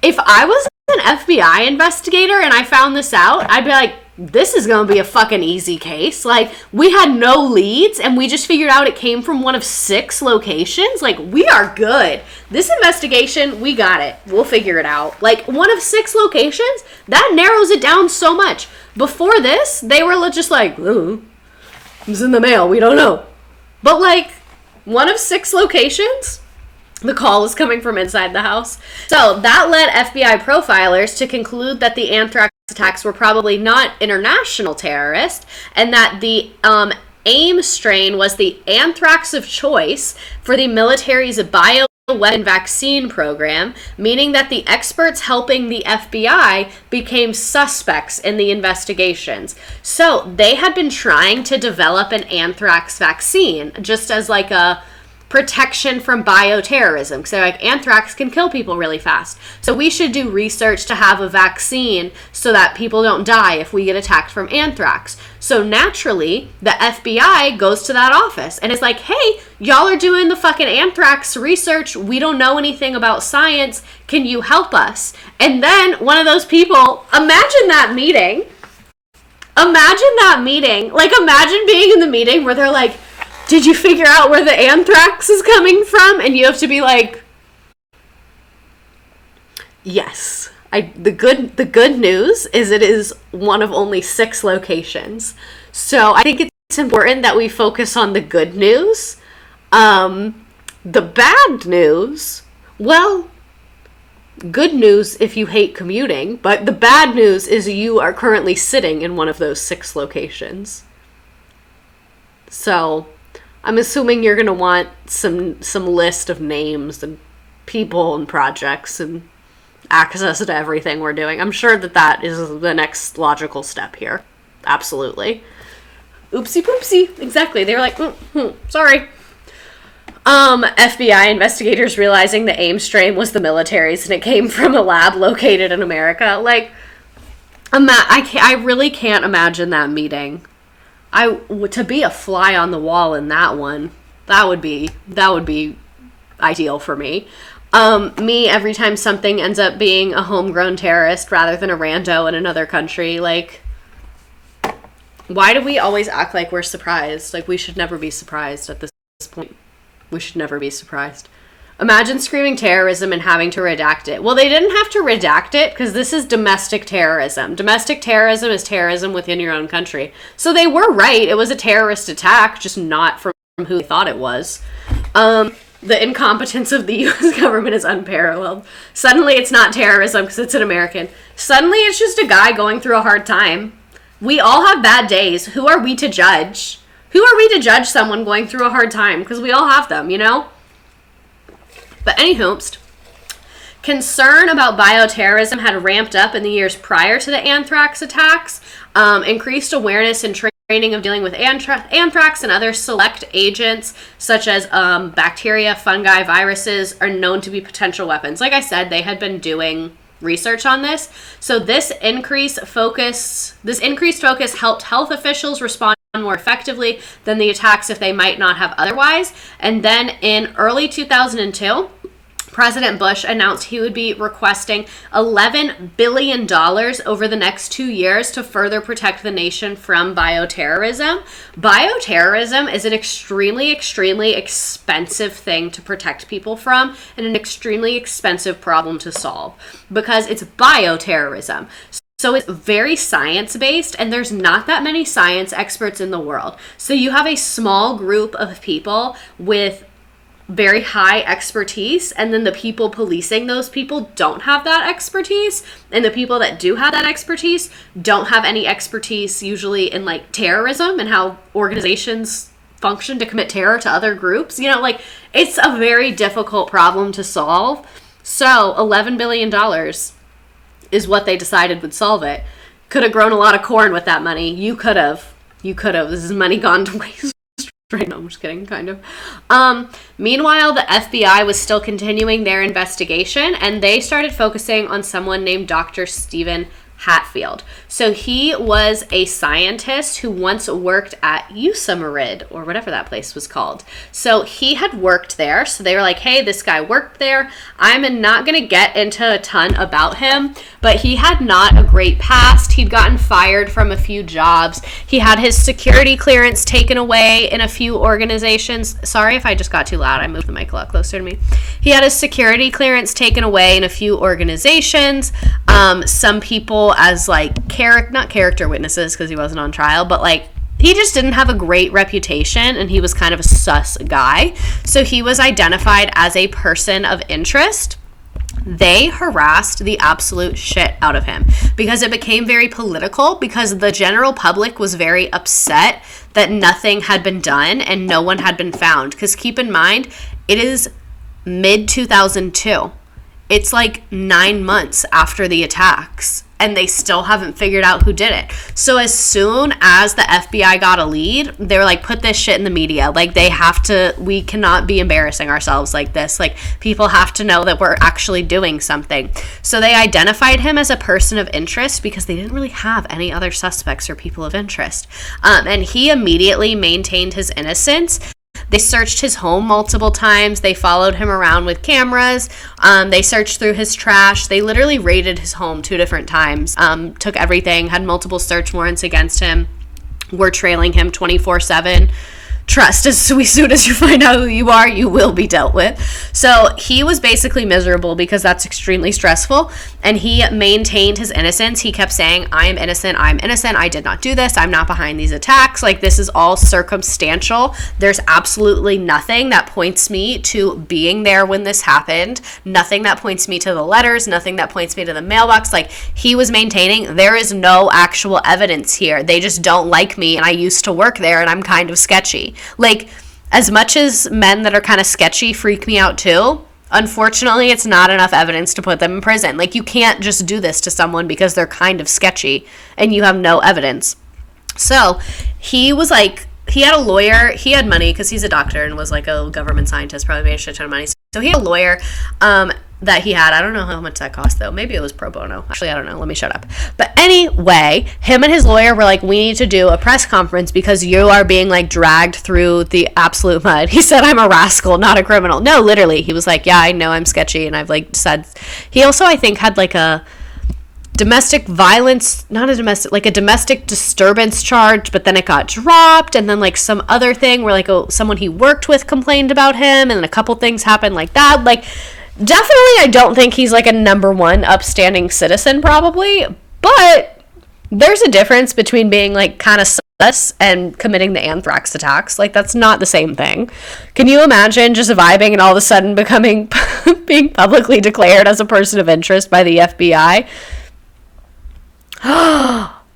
if I was an FBI investigator and I found this out, I'd be like, this is going to be a fucking easy case. Like, we had no leads and we just figured out it came from one of 6 locations. Like, we are good. This investigation, we got it. We'll figure it out. Like, one of 6 locations, that narrows it down so much. Before this, they were just like, ooh, it was in the mail. We don't know. But, like, one of 6 locations, the call is coming from inside the house. So that led FBI profilers to conclude that the anthrax attacks were probably not international terrorists, and that the AIM strain was the anthrax of choice for the military's bioweapon vaccine program, meaning that the experts helping the FBI became suspects in the investigations. So they had been trying to develop an anthrax vaccine just as like a protection from bioterrorism, because they're like, anthrax can kill people really fast, so we should do research to have a vaccine so that people don't die if we get attacked from anthrax. So naturally, the FBI goes to that office and it's like, hey, y'all are doing the fucking anthrax research, we don't know anything about science, can you help us? And then one of those people, imagine that meeting, like, imagine being in the meeting where they're like, did you figure out where the anthrax is coming from? And you have to be like, yes. The good news is it is one of only 6 locations. So I think it's important that we focus on the good news. The bad news, well, good news if you hate commuting, but the bad news is you are currently sitting in one of those 6 locations. So I'm assuming you're going to want some list of names and people and projects and access to everything we're doing. I'm sure that is the next logical step here. Absolutely. Oopsie poopsie. Exactly. They were like, sorry. FBI investigators realizing the AIM strain was the military's and it came from a lab located in America. Like, I really can't imagine that meeting. To be a fly on the wall in that one, that would be ideal for me. Every time something ends up being a homegrown terrorist rather than a rando in another country, like, why do we always act like we're surprised? Like, we should never be surprised at this point. We should never be surprised. Imagine screaming terrorism and having to redact it. Well, they didn't have to redact it because this is domestic terrorism. Domestic terrorism is terrorism within your own country. So they were right. It was a terrorist attack, just not from who they thought it was. The incompetence of the U.S. government is unparalleled. Suddenly it's not terrorism because it's an American. Suddenly it's just a guy going through a hard time. We all have bad days. Who are we to judge? Who are we to judge someone going through a hard time? Because we all have them, you know? But anywho, concern about bioterrorism had ramped up in the years prior to the anthrax attacks. Increased awareness and training of dealing with anthrax and other select agents, such as bacteria, fungi, viruses, are known to be potential weapons. Like I said, they had been doing research on this. So this increased focus helped health officials respond more effectively than the attacks if they might not have otherwise. And then in early 2002, President Bush announced he would be requesting $11 billion over the next 2 years to further protect the nation from bioterrorism. Bioterrorism is an extremely, extremely expensive thing to protect people from and an extremely expensive problem to solve because it's bioterrorism. So it's very science-based, and there's not that many science experts in the world. So you have a small group of people with very high expertise, and then the people policing those people don't have that expertise, and the people that do have that expertise don't have any expertise usually in like terrorism and how organizations function to commit terror to other groups. You know, like, it's a very difficult problem to solve. So $11 billion is what they decided would solve it. Could have grown a lot of corn with that money. You could have. This is money gone to waste Right, no, I'm just kidding, kind of. Meanwhile, the FBI was still continuing their investigation, and they started focusing on someone named Dr. Stephen Hatfield. So he was a scientist who once worked at USPS, or whatever that place was called. So he had worked there. So they were like, hey, this guy worked there. I'm not going to get into a ton about him, but he had not a great past. He'd gotten fired from a few jobs. He had his security clearance taken away in a few organizations. Sorry if I just got too loud. I moved the mic a lot closer to me. He had his security clearance taken away in a few organizations. Some people as like not character witnesses because he wasn't on trial, but like he just didn't have a great reputation and he was kind of a sus guy. So he was identified as a person of interest. They harassed the absolute shit out of him because it became very political, because the general public was very upset that nothing had been done and no one had been found. Because keep in mind, it is mid-2002. It's like 9 months after the attacks, and they still haven't figured out who did it. So as soon as the FBI got a lead, they were like, put this shit in the media. Like, we cannot be embarrassing ourselves like this. Like, people have to know that we're actually doing something. So they identified him as a person of interest because they didn't really have any other suspects or people of interest. And he immediately maintained his innocence. They searched his home multiple times. They followed him around with cameras. They searched through his trash. They literally raided his home 2 different times, took everything, had multiple search warrants against him, were trailing him 24/7. Trust, as soon as you find out who you are, you will be dealt with. So he was basically miserable because that's extremely stressful, and he maintained his innocence. He kept saying, I am innocent, I did not do this, I'm not behind these attacks. Like, this is all circumstantial. There's absolutely nothing that points me to being there when this happened, nothing that points me to the letters, nothing that points me to the mailbox. Like, he was maintaining, there is no actual evidence here. They just don't like me, and I used to work there, and I'm kind of sketchy. Like, as much as men that are kind of sketchy freak me out too, unfortunately, it's not enough evidence to put them in prison. Like, you can't just do this to someone because they're kind of sketchy and you have no evidence. So he was like, he had a lawyer, he had money because he's a doctor and was like a government scientist, probably made a shit ton of money. So he had a lawyer that he had. I don't know how much that cost though. Maybe it was pro bono. Actually, I don't know. Let me shut up. But anyway, him and his lawyer were like, we need to do a press conference because you are being like dragged through the absolute mud. He said, I'm a rascal, not a criminal. No, literally. He was like, yeah, I know I'm sketchy. And I've like said, he also, I think, had like a domestic violence, like a domestic disturbance charge, but then it got dropped. And then like some other thing where like someone he worked with complained about him. And then a couple things happened like that. Like, definitely, I don't think he's like a number one upstanding citizen, probably, but there's a difference between being like kind of sus and committing the Anthrax attacks. Like, that's not the same thing. Can you imagine just vibing and all of a sudden becoming being publicly declared as a person of interest by the FBI?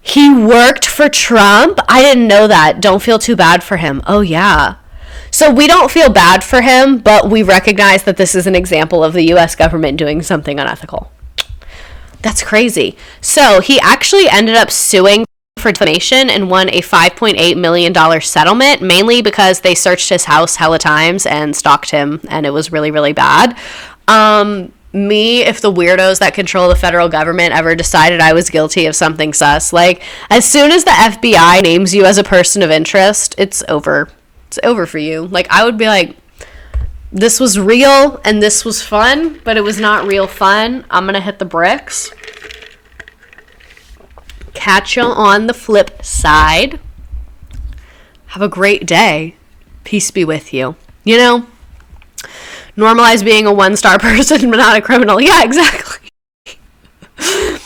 He worked for Trump? I didn't know that. Don't feel too bad for him. Oh, yeah. So we don't feel bad for him, but we recognize that this is an example of the U.S. government doing something unethical. That's crazy. So he actually ended up suing for defamation and won a $5.8 million settlement, mainly because they searched his house hella times and stalked him, and it was really, really bad. If the weirdos that control the federal government ever decided I was guilty of something sus, like, as soon as the FBI names you as a person of interest, it's over. It's over for you. Like, I would be like, this was real and this was fun, but it was not real fun. I'm gonna hit the bricks. Catch you on the flip side. Have a great day. Peace be with you. You know, normalize being a 1-star person but not a criminal. Yeah, exactly. I'd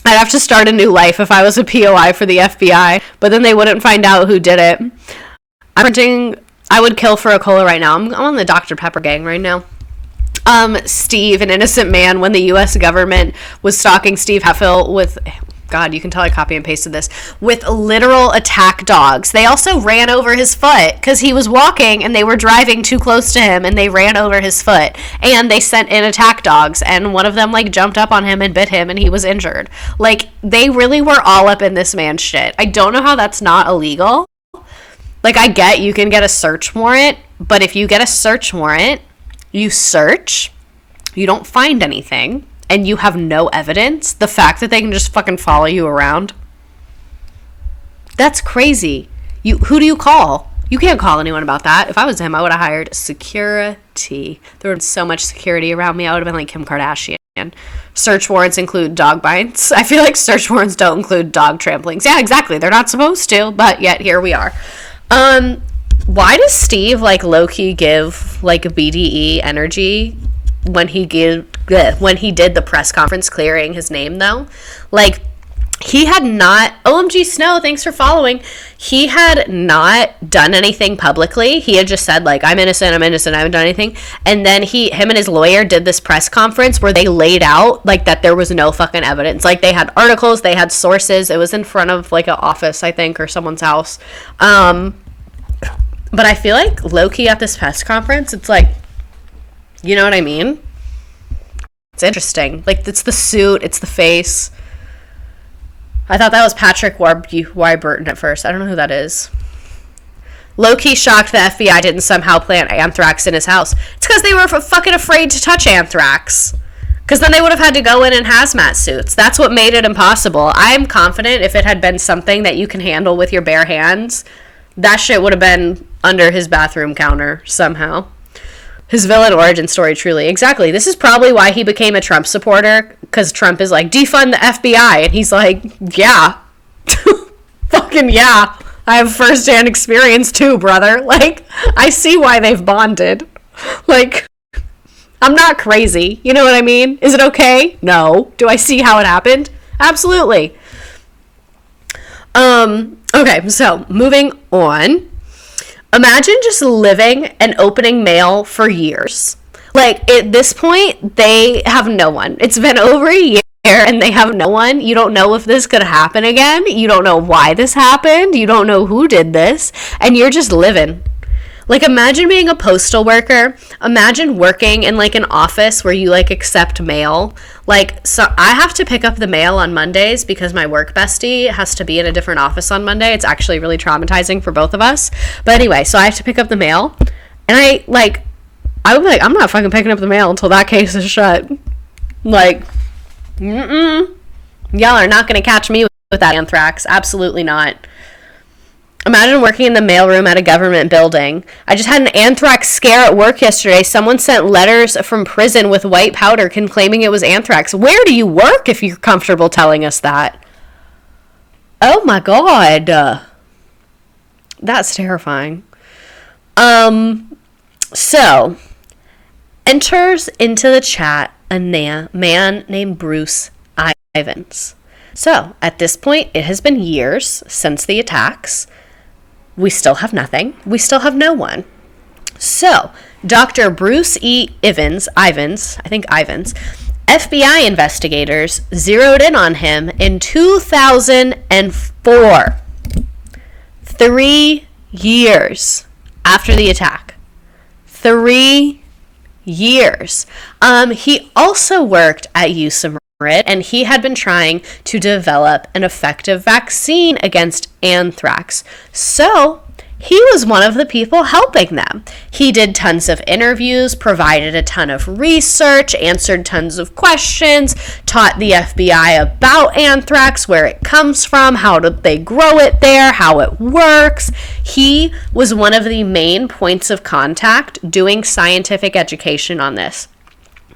have to start a new life if I was a POI for the FBI, but then they wouldn't find out who did it. I would kill for a cola right now. I'm on the Dr. Pepper gang right now. Steve, an innocent man, when the U.S. government was stalking Steve Hatfield with, God, you can tell I copy and pasted this, with literal attack dogs. They also ran over his foot because he was walking and they were driving too close to him and they ran over his foot. And they sent in attack dogs and one of them like jumped up on him and bit him and he was injured. Like, they really were all up in this man's shit. I don't know how that's not illegal. Like, I get you can get a search warrant, but if you get a search warrant, you search, you don't find anything, and you have no evidence, the fact that they can just fucking follow you around, that's crazy. Who do you call? You can't call anyone about that. If I was him, I would have hired security. There was so much security around me, I would have been like Kim Kardashian. Search warrants include dog bites. I feel like search warrants don't include dog tramplings. Yeah, exactly. They're not supposed to, but yet here we are. Why does Steve like low-key give like a BDE energy when he did the press conference clearing his name though? Like, he had not, OMG Snow, thanks for following. He had not done anything publicly. He had just said, like, I'm innocent, I haven't done anything. And then him and his lawyer did this press conference where they laid out, like, that there was no fucking evidence. Like, they had articles, they had sources. It was in front of, like, an office, I think, or someone's house. But I feel like low-key at this press conference, it's like, you know what I mean? It's interesting. Like, it's the suit, it's the face. I thought that was Patrick Warburton at first. I don't know who that is. Low-key shocked the FBI didn't somehow plant anthrax in his house. It's because they were fucking afraid to touch anthrax. Because then they would have had to go in hazmat suits. That's what made it impossible. I'm confident if it had been something that you can handle with your bare hands, that shit would have been under his bathroom counter somehow. His villain origin story, truly. Exactly. This is probably why he became a Trump supporter, because Trump is like, defund the FBI. And he's like, yeah. Fucking yeah. I have firsthand experience too, brother. Like, I see why they've bonded. Like, I'm not crazy. You know what I mean? Is it okay? No. Do I see how it happened? Absolutely. Okay, so moving on. Imagine just living and opening mail for years. Like, at this point, they have no one. It's been over a year, and they have no one. You don't know if this could happen again. You don't know why this happened. You don't know who did this. And you're just living. Like, imagine being a postal worker. Imagine working in, like, an office where you, like, accept mail. Like, so I have to pick up the mail on Mondays because my work bestie has to be in a different office on Monday. It's actually really traumatizing for both of us. But anyway, so I have to pick up the mail. And I would be like, I'm not fucking picking up the mail until that case is shut. Like, y'all are not going to catch me with that anthrax. Absolutely not. Imagine working in the mailroom at a government building. I just had an anthrax scare at work yesterday. Someone sent letters from prison with white powder claiming it was anthrax. Where do you work if you're comfortable telling us that? Oh my God. That's terrifying. So, enters into the chat a man named Bruce Ivins. So, at this point, it has been years since the attacks. We still have nothing. We still have no one. So, Dr. Bruce E. Ivins, FBI investigators zeroed in on him in 2004. 3 years after the attack. 3 years. He also worked at USPS, and he had been trying to develop an effective vaccine against anthrax. So he was one of the people helping them. He did tons of interviews, provided a ton of research, answered tons of questions, taught the FBI about anthrax, where it comes from, how do they grow it there, how it works. He was one of the main points of contact doing scientific education on this.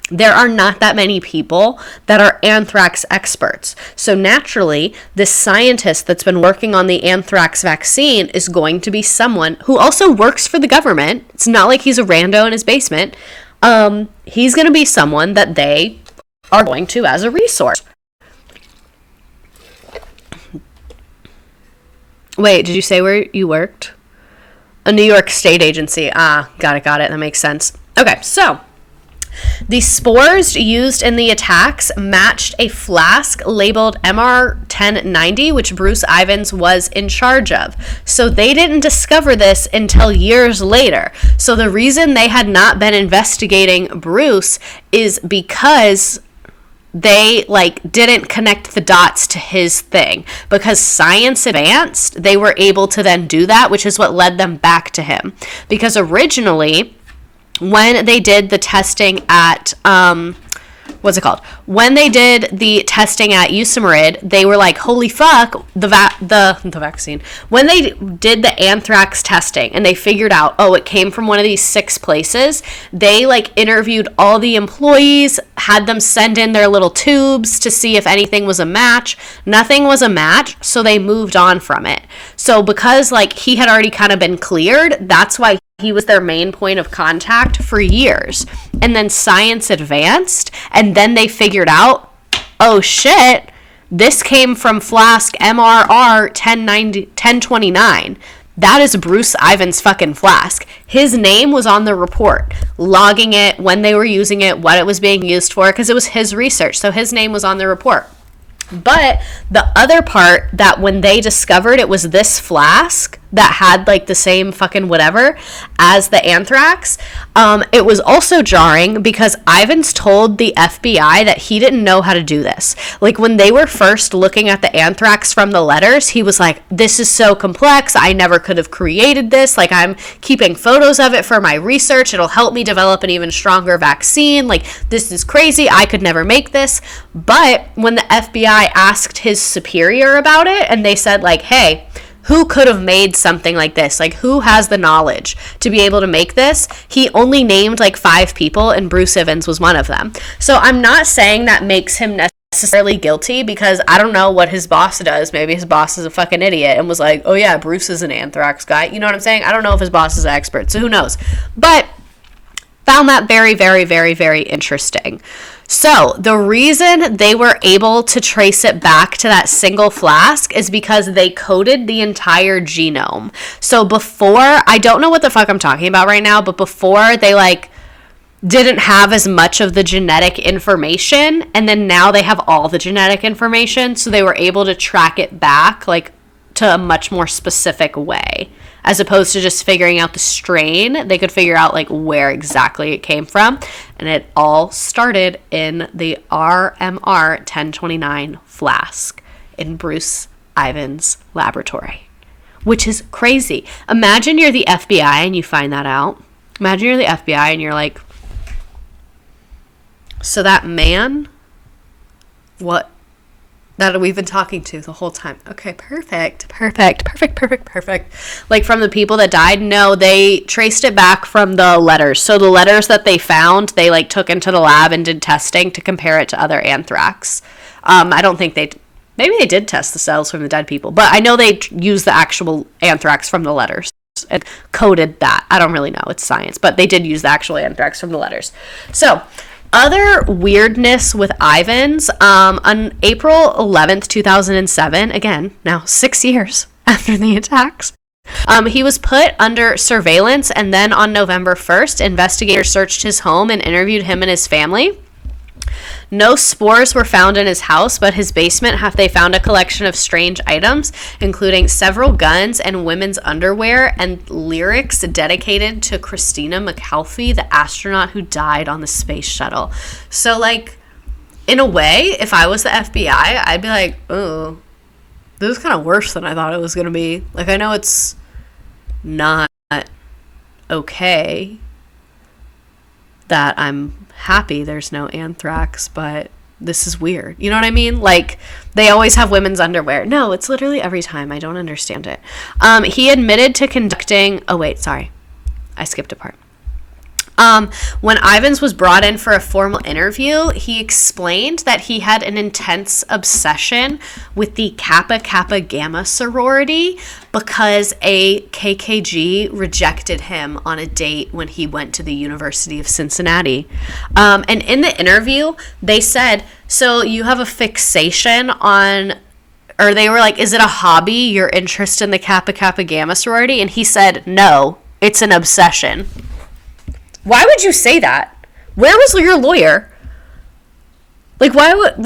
There are not that many people that are anthrax experts. So naturally, this scientist that's been working on the anthrax vaccine is going to be someone who also works for the government. It's not like he's a rando in his basement. He's going to be someone that they are going to as a resource. Wait, did you say where you worked? A New York State agency. Got it. That makes sense. Okay, so the spores used in the attacks matched a flask labeled MR1090, which Bruce Ivins was in charge of. So they didn't discover this until years later. So the reason they had not been investigating Bruce is because they like didn't connect the dots to his thing. Because science advanced, they were able to then do that, which is what led them back to him. Because originally, when they did the testing at when they did the testing at USMRID, they were like, holy fuck, the vaccine. When they did the anthrax testing and they figured out, oh, it came from one of these 6 places, they like interviewed all the employees, had them send in their little tubes to see if anything was a match. Nothing was a match, so they moved on from it. So because like he had already kind of been cleared, that's why he was their main point of contact for years. And then science advanced, and then they figured out, oh shit, this came from flask MRR 1029. That is Bruce Ivins' fucking flask. His name was on the report, logging it, when they were using it, what it was being used for, because it was his research. So his name was on the report. But the other part, that when they discovered it was this flask that had like the same fucking whatever as the anthrax, it was also jarring because Ivins told the FBI that he didn't know how to do this. Like when they were first looking at the anthrax from the letters, he was like, this is so complex, I never could have created this, like I'm keeping photos of it for my research, it'll help me develop an even stronger vaccine, like this is crazy, I could never make this. But when the FBI asked his superior about it, and they said like, hey, who could have made something like this? Like, who has the knowledge to be able to make this? He only named like 5 people, and Bruce Ivins was one of them. So I'm not saying that makes him necessarily guilty, because I don't know what his boss does. Maybe his boss is a fucking idiot and was like, oh yeah, Bruce is an anthrax guy. You know what I'm saying? I don't know if his boss is an expert, so who knows? But found that very, very, very, very interesting. So the reason they were able to trace it back to that single flask is because they coded the entire genome. So before, I don't know what the fuck I'm talking about right now, but before they like didn't have as much of the genetic information, and then now they have all the genetic information, so they were able to track it back like to a much more specific way. As opposed to just figuring out the strain, they could figure out like where exactly it came from. And it all started in the RMR 1029 flask in Bruce Ivins' laboratory, which is crazy. Imagine you're the FBI and you find that out. Imagine you're the FBI and you're like, so that man, what? That we've been talking to the whole time. Okay, perfect. Like from the people that died? No, they traced it back from the letters. So the letters that they found, they like took into the lab and did testing to compare it to other anthrax. I don't think maybe they did test the cells from the dead people, but I know they used the actual anthrax from the letters and coded that. I don't really know. It's science, but they did use the actual anthrax from the letters. So other weirdness with Ivins, on April 11th, 2007, again, now 6 years after the attacks, he was put under surveillance, and then on November 1st, investigators searched his home and interviewed him and his family. No spores were found in his house, but his basement they found a collection of strange items, including several guns and women's underwear and lyrics dedicated to Christina McAuliffe, the astronaut who died on the space shuttle. So, like, in a way, if I was the FBI, I'd be like, oh, this is kind of worse than I thought it was going to be. Like, I know it's not okay that I'm happy there's no anthrax, but this is weird. You know what I mean? Like, they always have women's underwear. No, it's literally every time. I don't understand it. He admitted to conducting... Oh, wait, sorry. I skipped a part. When Ivins was brought in for a formal interview, he explained that he had an intense obsession with the Kappa Kappa Gamma sorority because a KKG rejected him on a date when he went to the University of Cincinnati. And in the interview, they said, so you have a fixation on... Or they were like, is it a hobby, your interest in the Kappa Kappa Gamma sorority? And he said, no, it's an obsession. Why would you say that? Where was your lawyer? Like, why would,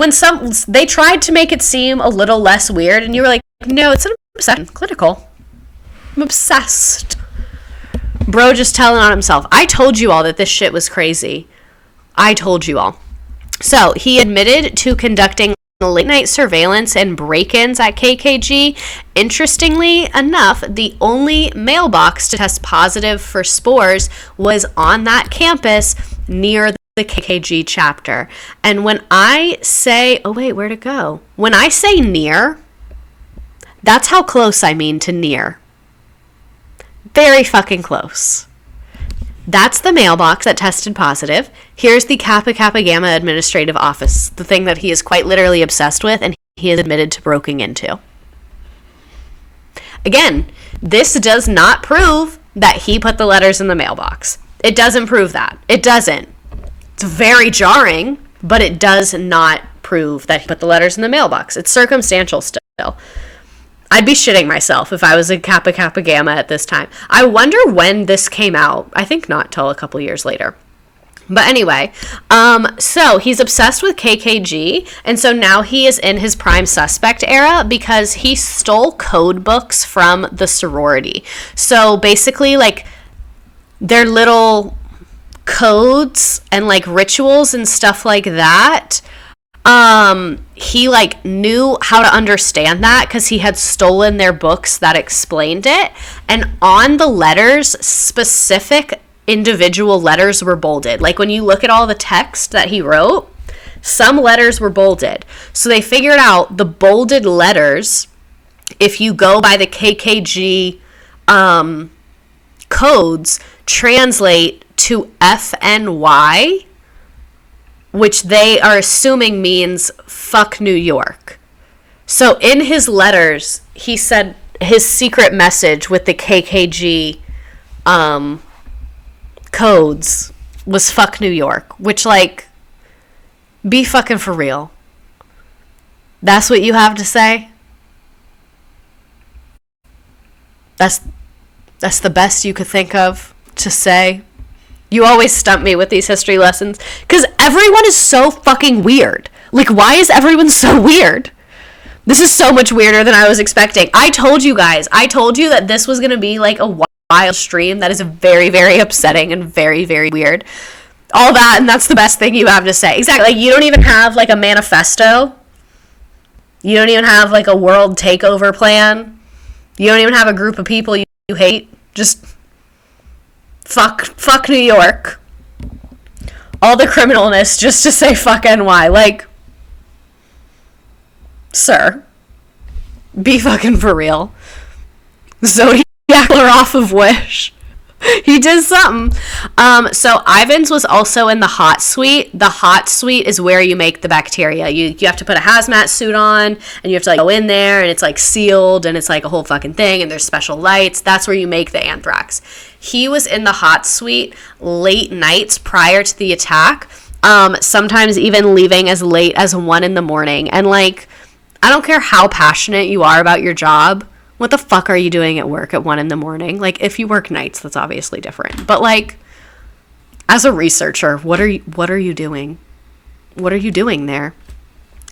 they tried to make it seem a little less weird, and you were like, no, it's an obsession, clinical. I'm obsessed. Bro just telling on himself. I told you all that this shit was crazy. I told you all. So he admitted to conducting late night surveillance and break-ins at KKG. Interestingly enough, the only mailbox to test positive for spores was on that campus near the KKG chapter. And when I say, oh wait, where'd it go? When I say near, that's how close I mean to near. Very fucking close. That's the mailbox that tested positive. Here's the Kappa Kappa Gamma Administrative Office, the thing that he is quite literally obsessed with and he is admitted to breaking into. Again, this does not prove that he put the letters in the mailbox. It doesn't prove that. It doesn't. It's very jarring, but it does not prove that he put the letters in the mailbox. It's circumstantial still. I'd be shitting myself if I was a Kappa Kappa Gamma at this time. I wonder when this came out. I think not till a couple years later. But anyway, so he's obsessed with KKG, and so now he is in his prime suspect era because he stole code books from the sorority. So basically, like, their little codes and, like, rituals and stuff like that, he like knew how to understand that because he had stolen their books that explained it, and on the letters, specific individual letters were bolded. Like when you look at all the text that he wrote, some letters were bolded. So they figured out the bolded letters, if you go by the KKG codes, translate to FNY, which they are assuming means fuck New York. So in his letters, he said his secret message with the KKG codes was fuck New York, which, like, be fucking for real. That's what you have to say? That's the best you could think of to say? You always stump me with these history lessons because everyone is so fucking weird. Like, why is everyone so weird? This is so much weirder than I was expecting. I told you guys. I told you that this was going to be like a wild stream that is very, very upsetting and very, very weird. All that, and that's the best thing you have to say. Exactly. Like, you don't even have, like, a manifesto. You don't even have, like, a world takeover plan. You don't even have a group of people you hate. Just fuck New York. All the criminalness just to say fuck NY. Like, sir, be fucking for real. Zodiac killer off of Wish. He did something. So Ivins was also in the hot suite. The hot suite is where you make the bacteria. You have to put a hazmat suit on, and you have to, like, go in there, and it's, like, sealed, and it's, like, a whole fucking thing, and there's special lights. That's where you make the anthrax. He was in the hot suite late nights prior to the attack, sometimes even leaving as late as 1 a.m. And, like, I don't care how passionate you are about your job. What the fuck are you doing at work at 1 a.m? Like, if you work nights, that's obviously different. But, like, as a researcher, what are you doing? What are you doing there?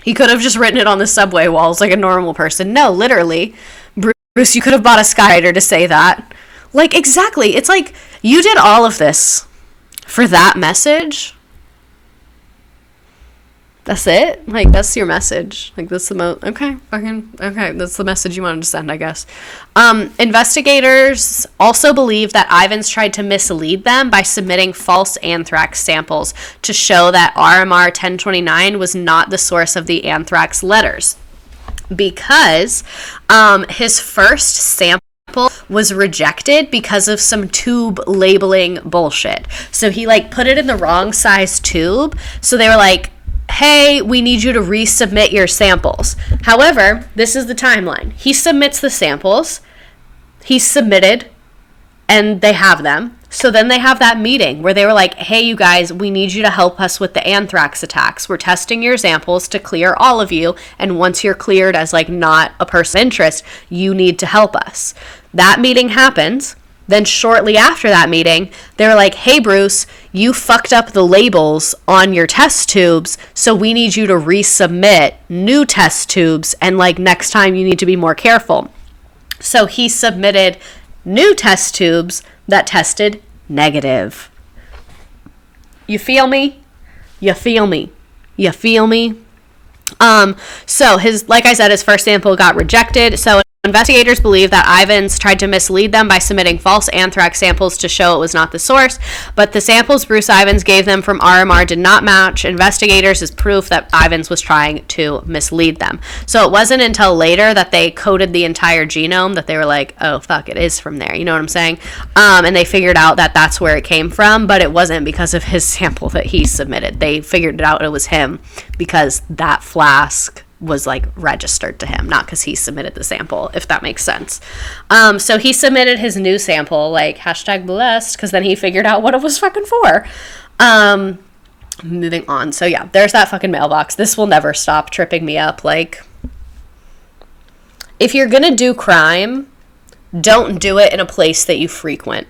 He could have just written it on the subway walls like a normal person. No, literally. Bruce, you could have bought a Skyrider to say that. Like, exactly. It's like, you did all of this for that message? That's it? Like, that's your message. Like, that's the okay, that's the message you wanted to send, I guess. Investigators also believe that Ivins tried to mislead them by submitting false anthrax samples to show that RMR 1029 was not the source of the anthrax letters. Because his first sample was rejected because of some tube labeling bullshit. So he, like, put it in the wrong size tube. So they were like, hey, we need you to resubmit your samples. However, this is the timeline. He submits the samples. He's submitted, and they have them. So then they have that meeting where they were like, hey, you guys, we need you to help us with the anthrax attacks. We're testing your samples to clear all of you, and once you're cleared as, like, not a person of interest, you need to help us. That meeting happens. Then shortly after that meeting, they were like, hey, Bruce, you fucked up the labels on your test tubes, so we need you to resubmit new test tubes, and, like, next time you need to be more careful. So he submitted new test tubes that tested negative. You feel me? You feel me? You feel me? So like I said, his first sample got rejected. So investigators believe that Ivins tried to mislead them by submitting false anthrax samples to show it was not the source, but the samples Bruce Ivins gave them from RMR did not match investigators as proof that Ivins was trying to mislead them. So it wasn't until later that they coded the entire genome that they were like, oh, fuck, it is from there. You know what I'm saying? And they figured out that that's where it came from, but it wasn't because of his sample that he submitted. They figured it out it was him because that flask was like registered to him, not because he submitted the sample, if that makes sense. So he submitted his new sample, like #blessed, because then he figured out what it was fucking for. Moving on. So yeah, there's that fucking mailbox. This will never stop tripping me up. Like, if you're gonna do crime, don't do it in a place that you frequent,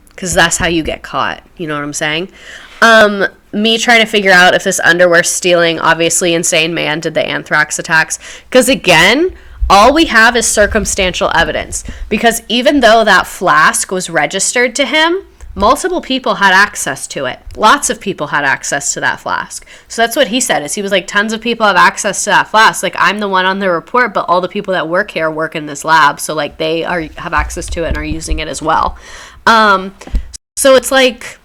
because that's how you get caught. You know what I'm saying? Me trying to figure out if this underwear stealing, obviously insane man did the anthrax attacks. Because again, all we have is circumstantial evidence. Because even though that flask was registered to him, multiple people had access to it. Lots of people had access to that flask. So that's what he said, is he was like, tons of people have access to that flask. Like, I'm the one on the report, but all the people that work here work in this lab. So like, they have access to it and are using it as well. So it's like,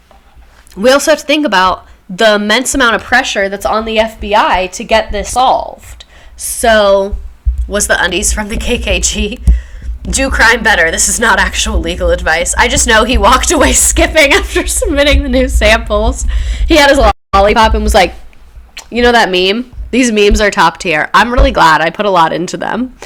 we also have to think about the immense amount of pressure that's on the FBI to get this solved. So, was the undies from the KKG? Do crime better. This is not actual legal advice. I just know he walked away skipping after submitting the new samples. He had his lollipop and was like, you know that meme? These memes are top tier. I'm really glad I put a lot into them.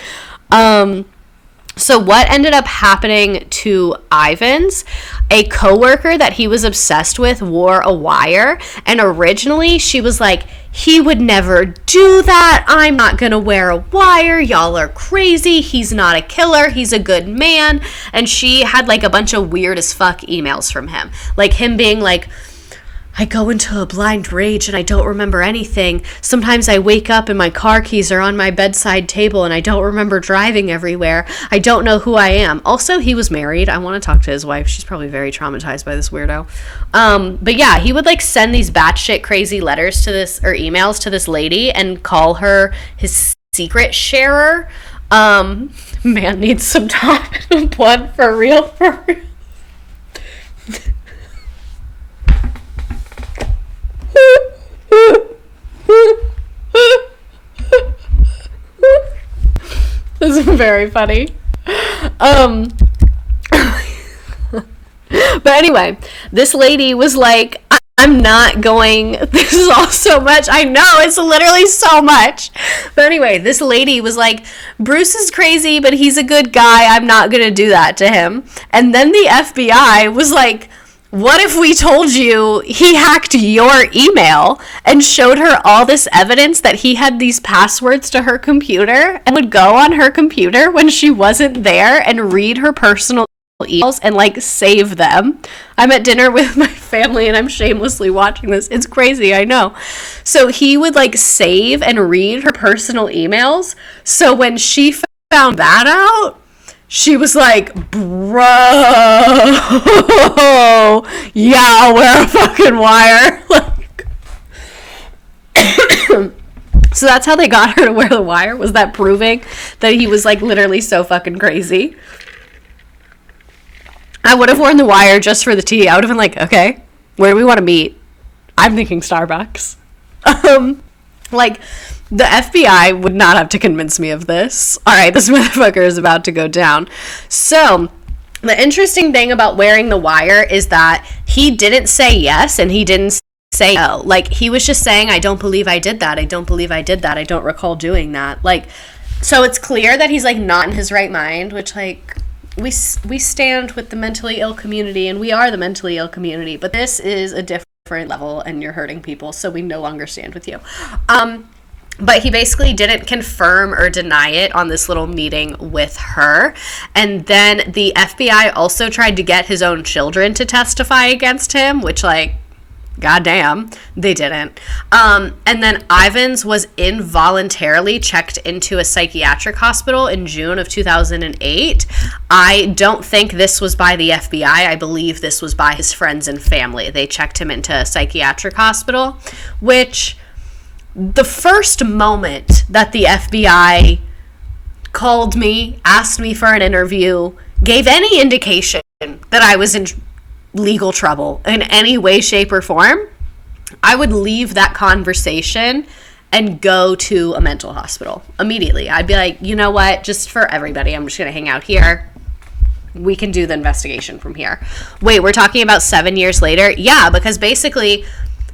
So what ended up happening to Ivins, a coworker that he was obsessed with wore a wire, and originally she was like, he would never do that. I'm not going to wear a wire. Y'all are crazy. He's not a killer. He's a good man. And she had like a bunch of weird as fuck emails from him. Like him being like, I go into a blind rage and I don't remember anything. Sometimes I wake up and my car keys are on my bedside table and I don't remember driving everywhere. I don't know who I am. Also, he was married. I want to talk to his wife. She's probably very traumatized by this weirdo. But yeah, he would like send these batshit crazy letters to this, or emails to this lady, and call her his secret sharer. Man needs some time. Blood for real, for real. This is very funny. But anyway, this lady was like, I'm not going, this is all so much. I know, it's literally so much. But anyway, this lady was like, Bruce is crazy, but he's a good guy. I'm not going to do that to him. And then the FBI was like, what if we told you he hacked your email and showed her all this evidence that he had these passwords to her computer and would go on her computer when she wasn't there and read her personal emails and like save them? I'm at dinner with my family and I'm shamelessly watching this. It's crazy, I know. So he would like save and read her personal emails. So when she found that out, she was like, bro, yeah, I'll wear a fucking wire. Like, so that's how they got her to wear the wire, was that proving that he was like literally so fucking crazy. I would have worn the wire just for the tea. I would have been like, okay, where do we want to meet? I'm thinking Starbucks. Like, the FBI would not have to convince me of this. All right, this motherfucker is about to go down. So, the interesting thing about wearing the wire is that he didn't say yes and he didn't say no. Like, he was just saying, I don't believe I did that. I don't believe I did that. I don't recall doing that. Like, so it's clear that he's, like, not in his right mind, which, like, we stand with the mentally ill community, and we are the mentally ill community, but this is a different level, and you're hurting people, so we no longer stand with you. But he basically didn't confirm or deny it on this little meeting with her. And then the FBI also tried to get his own children to testify against him, which, like, goddamn, they didn't. And then Ivins was involuntarily checked into a psychiatric hospital in June of 2008. I don't think this was by the FBI. I believe this was by his friends and family. They checked him into a psychiatric hospital, which The first moment that the FBI called me, asked me for an interview, gave any indication that I was in legal trouble in any way, shape, or form, I would leave that conversation and go to a mental hospital immediately. I'd be like, you know what, just for everybody, I'm just going to hang out here. We can do the investigation from here. Wait, we're talking about 7 years later? Yeah, because basically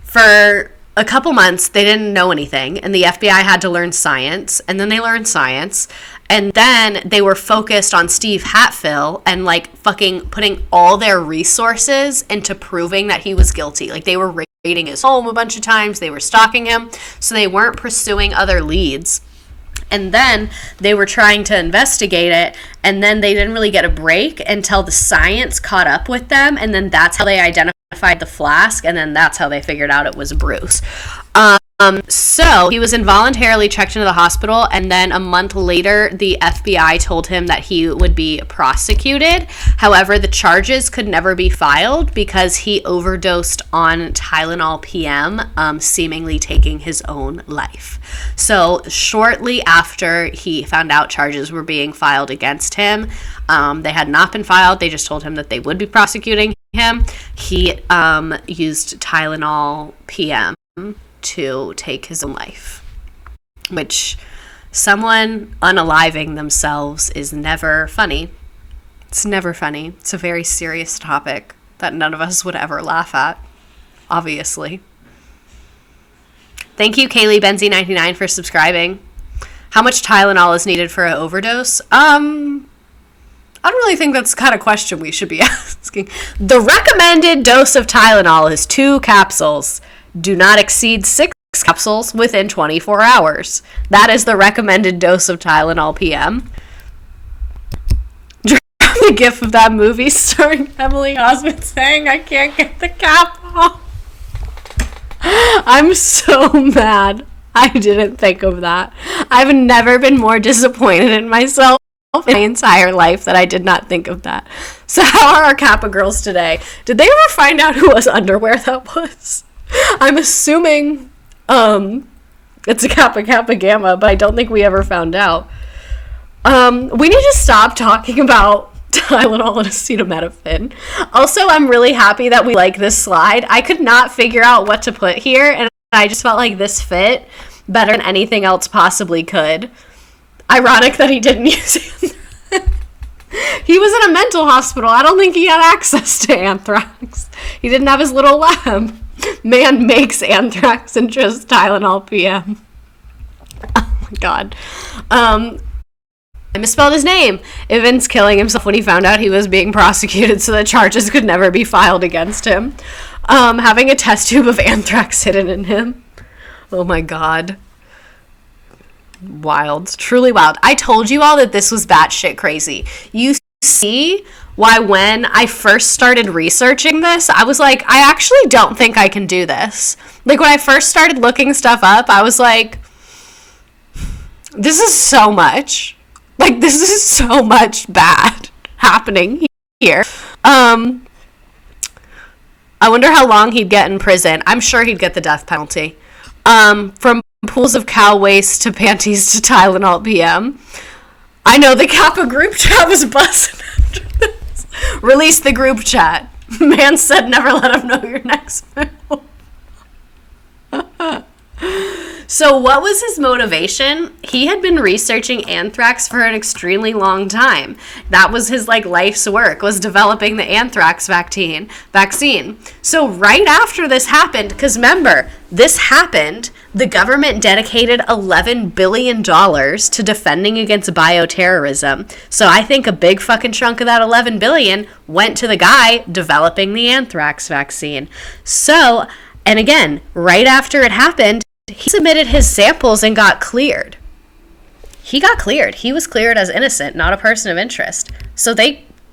for a couple months, they didn't know anything, and the FBI had to learn science, and then they learned science, and then they were focused on Steve Hatfill and, like, fucking putting all their resources into proving that he was guilty. Like, they were raiding his home a bunch of times, they were stalking him, so they weren't pursuing other leads. And then they were trying to investigate it, and then they didn't really get a break until the science caught up with them, and then that's how they identified the flask, and then that's how they figured out it was Bruce. So he was involuntarily checked into the hospital, and then a month later, the FBI told him that he would be prosecuted. However, the charges could never be filed because he overdosed on Tylenol PM, seemingly taking his own life. So shortly after he found out charges were being filed against him, they had not been filed. They just told him that they would be prosecuting him. He used Tylenol PM to take his own life, which someone unaliving themselves is never funny. It's never funny. It's a very serious topic that none of us would ever laugh at, obviously. Thank you, Kaylee Benzie99, for subscribing. How much Tylenol is needed for an overdose? I don't really think that's the kind of question we should be asking. The recommended dose of Tylenol is 2 capsules. Do not exceed 6 capsules within 24 hours. That is the recommended dose of Tylenol PM. The gif of that movie starring Emily Osment saying, I can't get the cap off. I'm so mad. I didn't think of that. I've never been more disappointed in myself in my entire life that I did not think of that. So how are our Kappa girls today? Did they ever find out whose underwear that was? I'm assuming it's a Kappa Kappa Gamma, but I don't think we ever found out. We need to stop talking about Tylenol and acetaminophen. Also, I'm really happy that we like this slide. I could not figure out what to put here, and I just felt like this fit better than anything else possibly could. Ironic that he didn't use it. He was in a mental hospital. I don't think he had access to anthrax. He didn't have his little lab. Man makes anthrax and just Tylenol PM. Oh my god. I misspelled his name. Ivan's killing himself when he found out he was being prosecuted so that charges could never be filed against him. Having a test tube of anthrax hidden in him. Oh my god. Wild. Truly wild. I told you all that this was batshit crazy. You see why when I first started researching this, I was like, I actually don't think I can do this. Like, when I first started looking stuff up, I was like, this is so much. Like, this is so much bad happening here. I wonder how long he'd get in prison. I'm sure he'd get the death penalty. From pools of cow waste to panties to Tylenol PM. I know the Kappa group chat was buzzing after this. Release the group chat. Man said never let him know your next move. So what was his motivation? He had been researching anthrax for an extremely long time. That was his life's work, was developing the anthrax vaccine. So right after this happened, because remember, this happened, the government dedicated $11 billion to defending against bioterrorism. So I think a big fucking chunk of that $11 billion went to the guy developing the anthrax vaccine. So, and again, right after it happened, he submitted his samples and got cleared. He got cleared. He was cleared as innocent, not a person of interest. So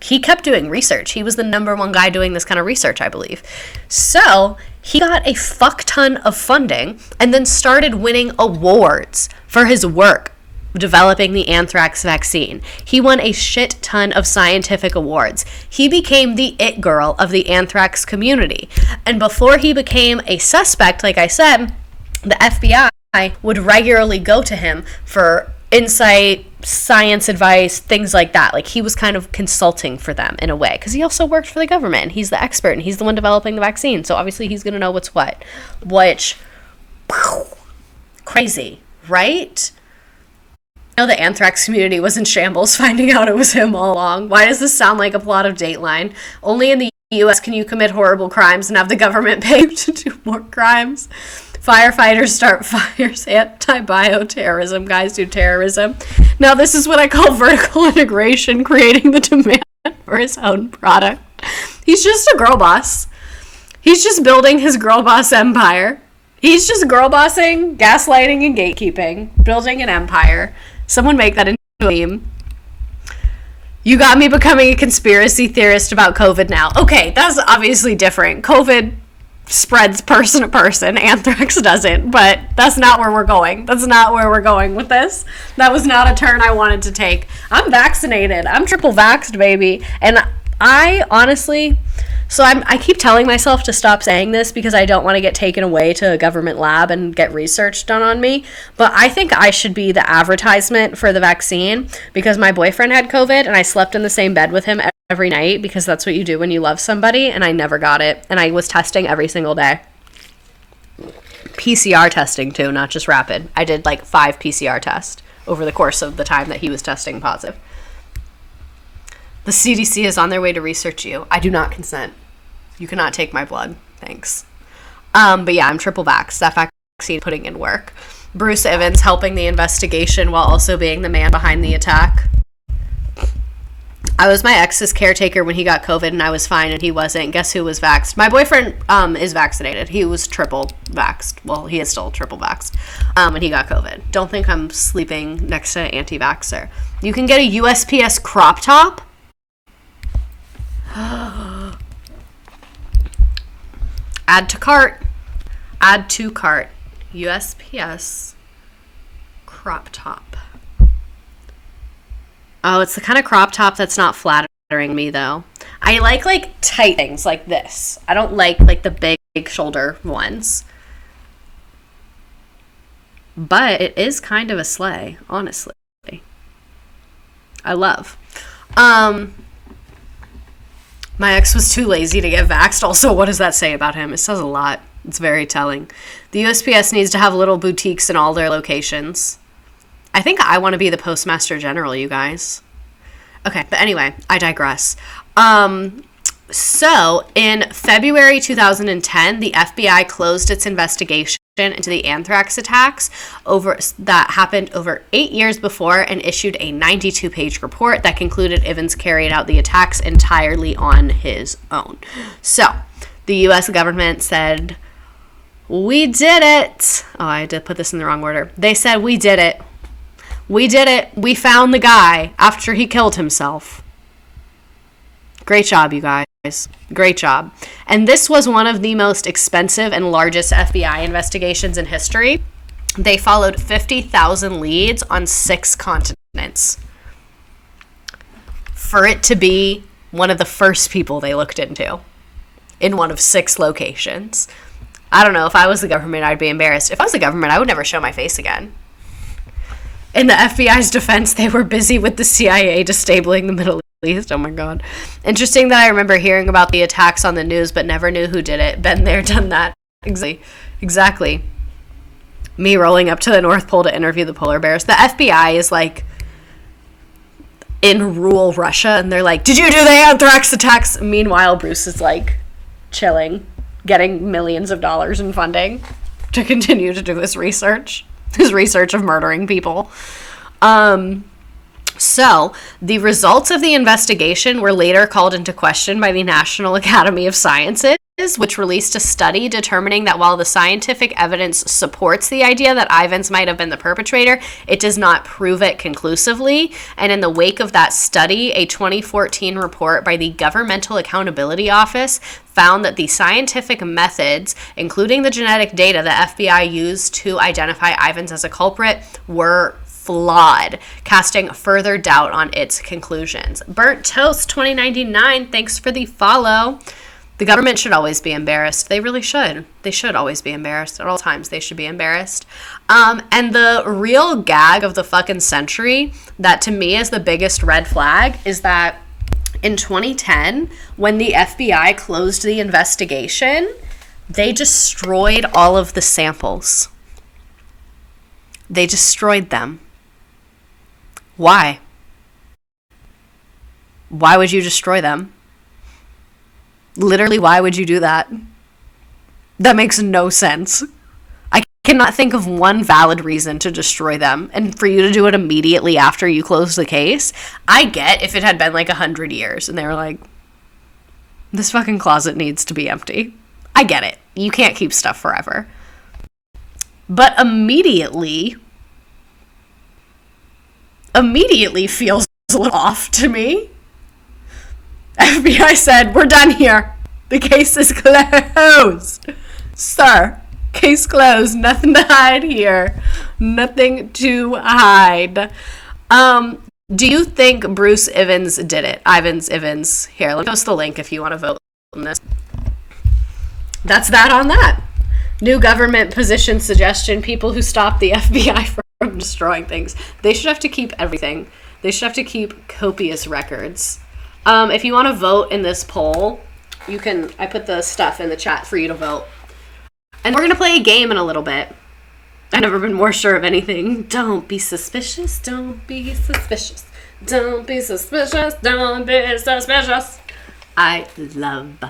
he kept doing research. He was the #1 guy doing this kind of research, I believe. So he got a fuck ton of funding and then started winning awards for his work developing the anthrax vaccine. He won a shit ton of scientific awards. He became the it girl of the anthrax community. And before he became a suspect, like I said, the FBI would regularly go to him for insight, science advice, things like that. Like, he was kind of consulting for them in a way, because he also worked for the government, and he's the expert, and he's the one developing the vaccine. So obviously he's going to know what's what. Which, crazy, right? I know the anthrax community was in shambles finding out it was him all along. Why does this sound like a plot of Dateline? Only in the U.S. can you commit horrible crimes and have the government pay you to do more crimes. Firefighters start fires, anti-bioterrorism guys do terrorism. Now this is what I call vertical integration, creating the demand for his own product. He's just a girl boss. He's just building his girl boss empire. He's just girl bossing, gaslighting, and gatekeeping, building an empire. Someone make that into a meme. You got me becoming a conspiracy theorist about COVID now. Okay, that's obviously different. COVID spreads person to person. Anthrax doesn't, but that's not where we're going. That's not where we're going with this. That was not a turn I wanted to take. I'm vaccinated. I'm triple vaxxed, baby. And I honestly... So I keep telling myself to stop saying this because I don't want to get taken away to a government lab and get research done on me. But I think I should be the advertisement for the vaccine, because my boyfriend had COVID and I slept in the same bed with him every night, because that's what you do when you love somebody, and I never got it. And I was testing every single day. PCR testing too, not just rapid. I did like 5 PCR tests over the course of the time that he was testing positive. The CDC is on their way to research you. I do not consent. You cannot take my blood. Thanks. But yeah, I'm triple vaxxed. That vaccine putting in work. Bruce Evans helping the investigation while also being the man behind the attack. I was my ex's caretaker when he got COVID and I was fine and he wasn't. Guess who was vaxxed? My boyfriend is vaccinated. He was triple vaxxed. Well, he is still triple vaxxed. And he got COVID. Don't think I'm sleeping next to an anti-vaxxer. You can get a USPS crop top. Add to cart. Add to cart. USPS crop top. Oh, it's the kind of crop top that's not flattering me, though. I like tight things like this. I don't like the big shoulder ones. But it is kind of a sleigh, honestly. I love. My ex was too lazy to get vaxxed. Also, what does that say about him? It says a lot. It's very telling. The USPS needs to have little boutiques in all their locations. I think I want to be the Postmaster General, you guys. Okay, but anyway, I digress. So, in February 2010, the FBI closed its investigation into the anthrax attacks that happened over 8 years before and issued a 92-page report that concluded Evans carried out the attacks entirely on his own. So, the U.S. government said, "We did it." Oh, I did put this in the wrong order. They said, "We did it. We did it. We found the guy after he killed himself." Great job, you guys. Great job. And this was one of the most expensive and largest FBI investigations in history. They followed 50,000 leads on 6 continents. For it to be one of the first people they looked into in one of 6 locations. I don't know. If I was the government, I'd be embarrassed. If I was the government, I would never show my face again. In the FBI's defense, they were busy with the CIA disabling the Middle East. Oh my God. Interesting that I remember hearing about the attacks on the news, but never knew who did it. Been there, done that. Exactly. Me rolling up to the North Pole to interview the polar bears. The FBI is in rural Russia, and they're like, "Did you do the anthrax attacks?" Meanwhile, Bruce is chilling, getting millions of dollars in funding to continue to do his research of murdering people. So, the results of the investigation were later called into question by the National Academy of Sciences, which released a study determining that while the scientific evidence supports the idea that Ivans might have been the perpetrator, it does not prove it conclusively. And in the wake of that study, a 2014 report by the Governmental Accountability Office found that the scientific methods, including the genetic data the FBI used to identify Ivans as a culprit, were flawed, casting further doubt on its conclusions. Burnt Toast 2099, thanks for the follow. The government should always be embarrassed. They really should. They should always be embarrassed. At all times, they should be embarrassed. And the real gag of the fucking century, that to me is the biggest red flag, is that in 2010, when the FBI closed the investigation, they destroyed all of the samples. They destroyed them. Why? Why would you destroy them? Literally, why would you do that? That makes no sense. I cannot think of one valid reason to destroy them. And for you to do it immediately after you close the case, I get if it had been like 100 years and they were like, this fucking closet needs to be empty. I get it. You can't keep stuff forever. But immediately feels a little off to me. FBI said, we're done here. The case is closed. Sir, case closed. Nothing to hide here. Nothing to hide. Do you think Bruce Ivins did it? Ivins. Here, let me post the link if you want to vote on this. That's that on that. New government position suggestion. People who stop the FBI from destroying things. They should have to keep everything. They should have to keep copious records. If you want to vote in this poll, you can, I put the stuff in the chat for you to vote. And we're going to play a game in a little bit. I've never been more sure of anything. Don't be suspicious. Don't be suspicious. Don't be suspicious. Don't be suspicious. I love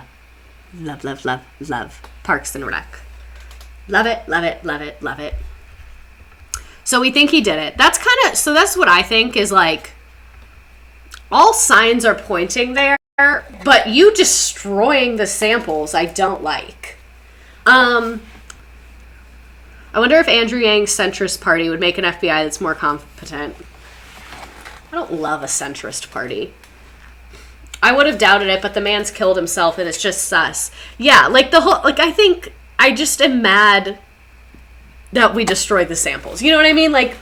Parks and Rec. Love it. So we think he did it. That's what I think is like, all signs are pointing there, but you destroying the samples, I don't like. I wonder if Andrew Yang's centrist party would make an FBI that's more competent. I don't love a centrist party. I would have doubted it, but the man's killed himself and it's just sus. Yeah, like I think I just am mad that we destroyed the samples. You know what I mean? Like,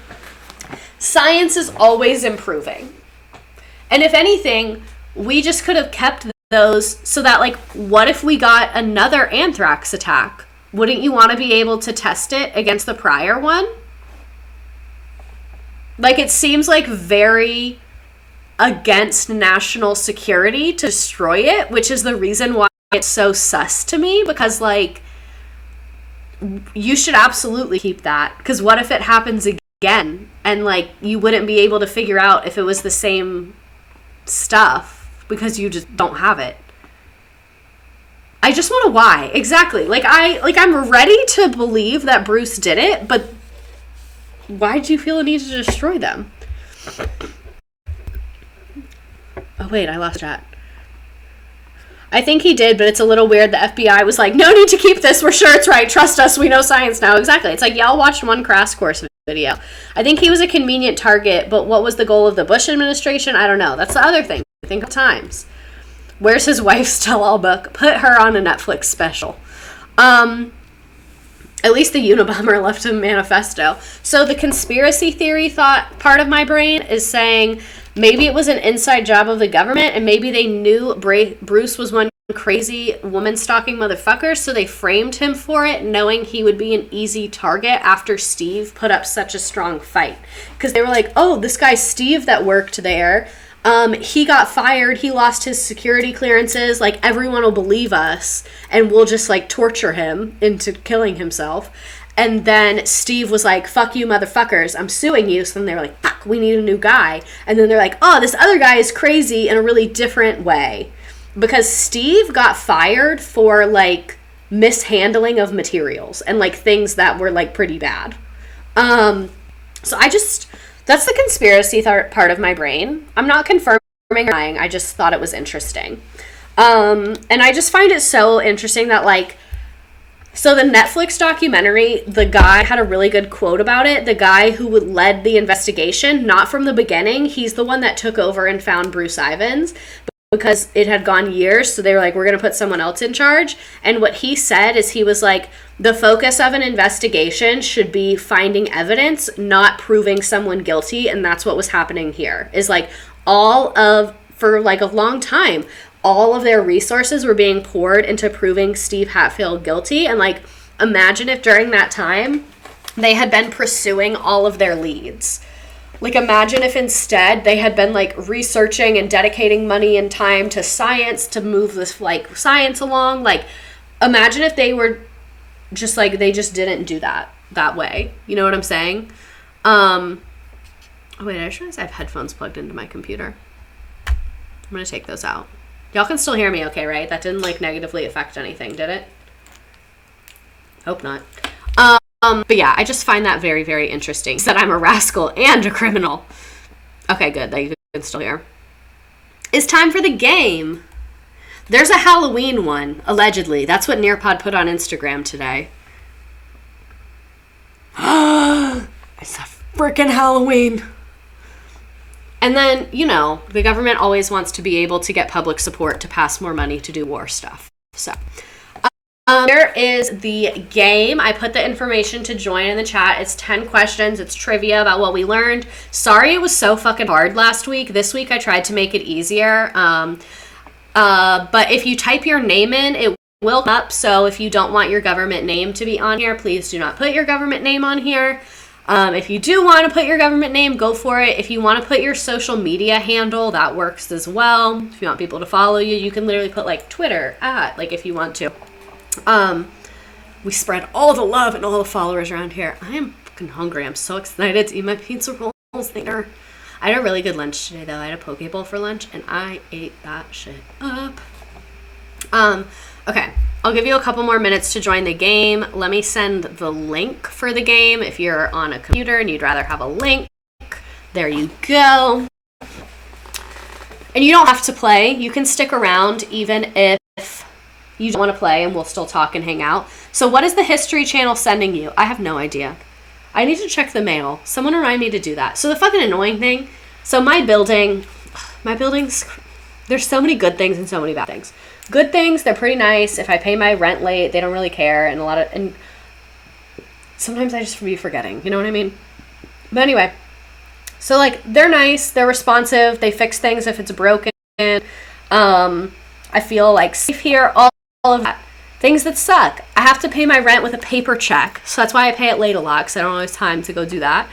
science is always improving. And if anything, we just could have kept those so that, like, what if we got another anthrax attack? Wouldn't you want to be able to test it against the prior one? Like, it seems like very against national security to destroy it, which is the reason why it's so sus to me, because, like, you should absolutely keep that. Because what if it happens again? And, like, you wouldn't be able to figure out if it was the same stuff because you just don't have it. I just want to why. Exactly. I'm ready to believe that Bruce did it, but why did you feel a need to destroy them? Oh wait, I lost chat. I think he did, but it's a little weird. The FBI was like, no need to keep this. We're sure it's right. Trust us. We know science now. Exactly. It's like, y'all watched one crash course video. I think he was a convenient target, but what was the goal of the Bush administration? I don't know. That's the other thing. I think of times. Where's his wife's tell-all book? Put her on a Netflix special. At least the Unabomber left a manifesto. So the conspiracy theory thought part of my brain is saying maybe it was an inside job of the government and maybe they knew Bruce was one crazy woman-stalking motherfucker, so they framed him for it knowing he would be an easy target after Steve put up such a strong fight. Because they were like, oh, this guy Steve that worked there, he got fired, he lost his security clearances, like, everyone will believe us, and we'll just, like, torture him into killing himself. And then Steve was like, fuck you motherfuckers, I'm suing you. So then they were like, fuck, we need a new guy. And then they're like, oh, this other guy is crazy in a really different way. Because Steve got fired for, like, mishandling of materials and, like, things that were, like, pretty bad. So that's the conspiracy part of my brain. I'm not confirming or denying, I just thought it was interesting. And I just find it so interesting that, like, so the Netflix documentary, the guy had a really good quote about it. The guy who led the investigation, not from the beginning, he's the one that took over and found Bruce Ivins, because it had gone years, so they were like, we're going to put someone else in charge. And what he said is he was like, the focus of an investigation should be finding evidence, not proving someone guilty. And that's what was happening here, is like for like a long time, all of their resources were being poured into proving Steve Hatfield guilty. And like, imagine if during that time they had been pursuing all of their leads. Like, imagine if instead they had been like researching and dedicating money and time to science to move this like science along. Like, imagine if they were just like, they just didn't do that way. You know what I'm saying? Oh wait, I just realized I have headphones plugged into my computer. I'm gonna take those out. Y'all can still hear me okay, right? That didn't like negatively affect anything, did it? Hope not. But yeah, I just find that very, very interesting that I'm a rascal and a criminal. Okay, good, that you can still hear. It's time for the game. There's a Halloween one, allegedly. That's what Nearpod put on Instagram today. It's a freaking Halloween. And then, you know, the government always wants to be able to get public support to pass more money to do war stuff. So, here is the game. I put the information to join in the chat. It's 10 questions. It's trivia about what we learned. Sorry it was so fucking hard last week. This week I tried to make it easier. But if you type your name in, it will come up. So if you don't want your government name to be on here, please do not put your government name on here. If you do want to put your government name, go for it. If you want to put your social media handle, that works as well. If you want people to follow you, you can literally put like Twitter like if you want to. We spread all the love and all the followers around here. I am fucking hungry. I'm so excited to eat my pizza rolls later. I had a really good lunch today though. I had a poke bowl for lunch and I ate that shit up. Okay. I'll give you a couple more minutes to join the game. Let me send the link for the game. If you're on a computer and you'd rather have a link, there you go. And you don't have to play. You can stick around even if you don't want to play and we'll still talk and hang out. So what is the History Channel sending you? I have no idea. I need to check the mail. Someone remind me to do that. So the fucking annoying thing, so my buildings, there's so many good things and so many bad things. Good things, they're pretty nice. If I pay my rent late, they don't really care. And sometimes I just be forgetting, you know what I mean? But anyway, so like they're nice, they're responsive, they fix things if it's broken. I feel like safe here, all of that. Things that suck. I have to pay my rent with a paper check. So that's why I pay it late a lot because I don't always have time to go do that.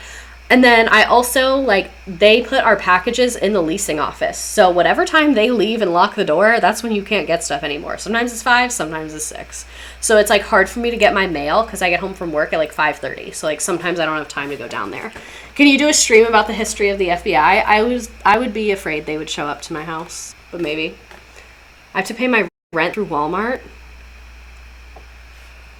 And then I also, like, they put our packages in the leasing office. So whatever time they leave and lock the door, that's when you can't get stuff anymore. Sometimes it's 5, sometimes it's 6. So it's, like, hard for me to get my mail because I get home from work at, like, 5:30. So, like, sometimes I don't have time to go down there. Can you do a stream about the history of the FBI? I would be afraid they would show up to my house. But maybe. I have to pay my rent through Walmart.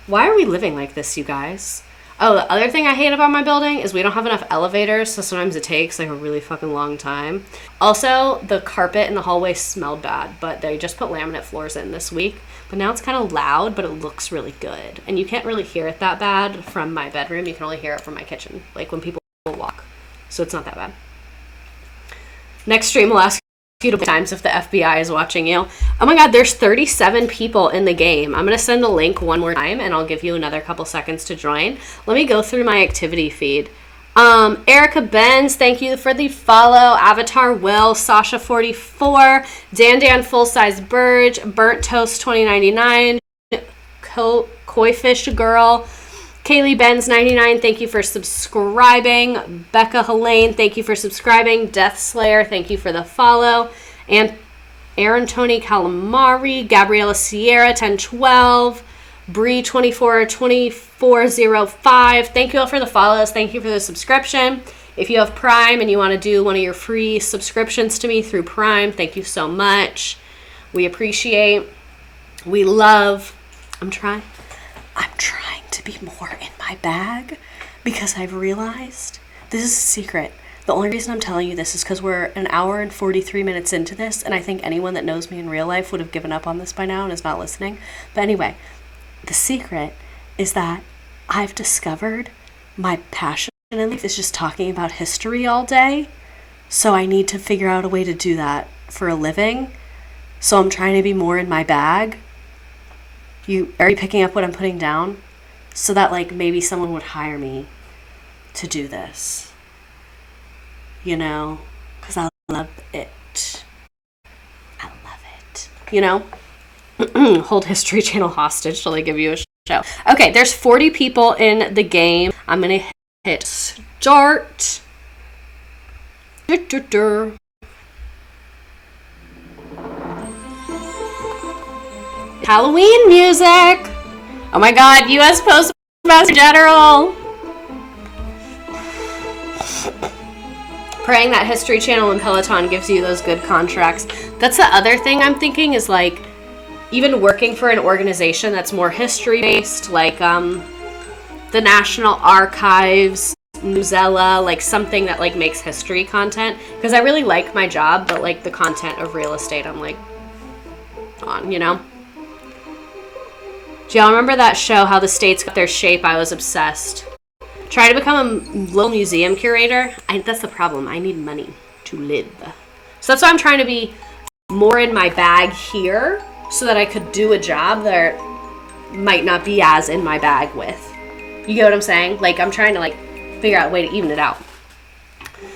Why are we living like this, you guys? Oh, the other thing I hate about my building is we don't have enough elevators, so sometimes it takes like a really fucking long time. Also, the carpet in the hallway smelled bad, but they just put laminate floors in this week. But now it's kind of loud, but it looks really good. And you can't really hear it that bad from my bedroom. You can only hear it from my kitchen, like when people walk. So it's not that bad. Next stream will ask you times if the FBI is watching you. Oh my god, there's 37 people in the game. I'm gonna send the link one more time and I'll give you another couple seconds to join. Let me go through my activity feed. Erica Benz, thank you for the follow. Avatar Will, Sasha 44, Dan Full Size Burge, Burnt Toast 2099, Koi Fish Girl, Kaylee Benz 99, thank you for subscribing. Becca Helene, thank you for subscribing. Death Slayer, thank you for the follow. And Aaron Tony Calamari, Gabriela Sierra 1012, Bree 2405. Thank you all for the follows. Thank you for the subscription. If you have Prime and you want to do one of your free subscriptions to me through Prime, thank you so much. We appreciate. We love. I'm trying to be more in my bag because I've realized this is a secret. The only reason I'm telling you this is because we're an hour and 43 minutes into this, and I think anyone that knows me in real life would have given up on this by now and is not listening. But anyway, the secret is that I've discovered my passion in life is just talking about history all day. So I need to figure out a way to do that for a living. So I'm trying to be more in my bag. Are you picking up what I'm putting down? So that like maybe someone would hire me to do this. You know? Because I love it. I love it. you know? Hold History Channel hostage till they give you a show. Okay, there's 40 people in the game. I'm going to hit start. Halloween music. Oh my God, U.S. Postmaster General. Praying that History Channel and Peloton gives you those good contracts. That's the other thing I'm thinking is like, even working for an organization that's more history-based, like the National Archives, Newsella, like something that like makes history content. Because I really like my job, but like the content of real estate, I'm like on, you know? Do y'all remember that show, How the States Got Their Shape? I was obsessed. Try to become a little museum curator. That's the problem. I need money to live. So that's why I'm trying to be more in my bag here so that I could do a job that might not be as in my bag with. You get what I'm saying? Like, I'm trying to, like, figure out a way to even it out.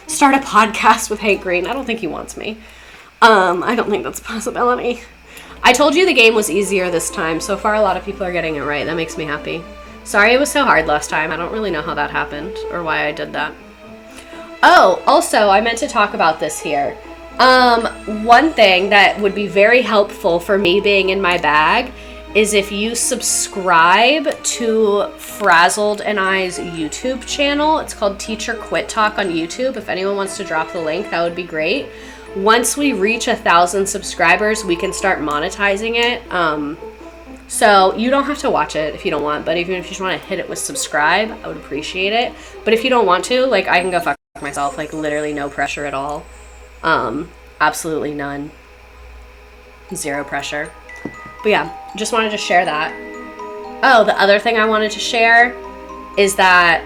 Start a podcast with Hank Green. I don't think he wants me. I don't think that's a possibility. I told you the game was easier this time. So far, a lot of people are getting it right. That makes me happy. Sorry it was so hard last time. I don't really know how that happened or why I did that. Oh, also, I meant to talk about this here. One thing that would be very helpful for me being in my bag is if you subscribe to Frazzled and I's YouTube channel. It's called Teacher Quit Talk on YouTube. If anyone wants to drop the link, that would be great. Once we reach 1,000 subscribers, we can start monetizing it. So you don't have to watch it if you don't want, but even if you just want to hit it with subscribe, I would appreciate it. But if you don't want to, like, I can go fuck myself, like, literally no pressure at all. Absolutely none. Zero pressure. But yeah, just wanted to share that. Oh, the other thing I wanted to share is that,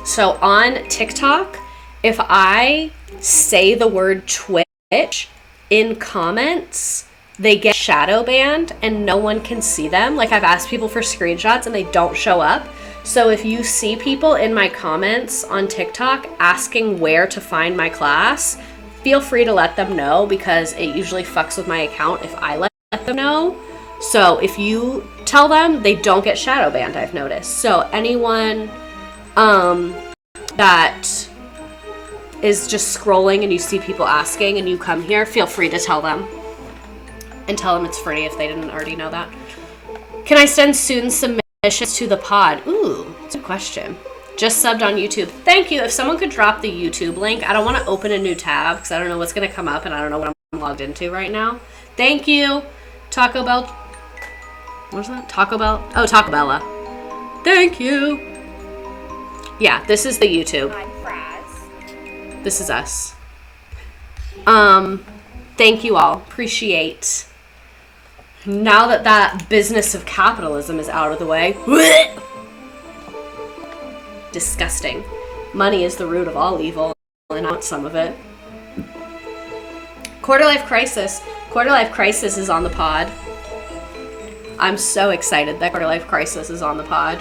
so on TikTok, if I say the word Twitch in comments, they get shadow banned and no one can see them. Like, I've asked people for screenshots and they don't show up. So if you see people in my comments on TikTok asking where to find my class, feel free to let them know because it usually fucks with my account if I let them know. So if you tell them, they don't get shadow banned, I've noticed. So anyone that is just scrolling and you see people asking and you come here, feel free to tell them. And tell them it's free if they didn't already know that. Can I send student submissions to the pod? Ooh, that's a good question. Just subbed on YouTube. Thank you. If someone could drop the YouTube link. I don't want to open a new tab because I don't know what's going to come up and I don't know what I'm logged into right now. Thank you. Taco Bell. What's that? Taco Bell? Oh, Taco Bella. Thank you. Yeah, this is the YouTube. This is us. Thank you all. Appreciate. Now that that business of capitalism is out of the way. Disgusting. Money is the root of all evil, and I want some of it. Quarter Life Crisis. Quarter Life Crisis is on the pod. I'm so excited that Quarter Life Crisis is on the pod.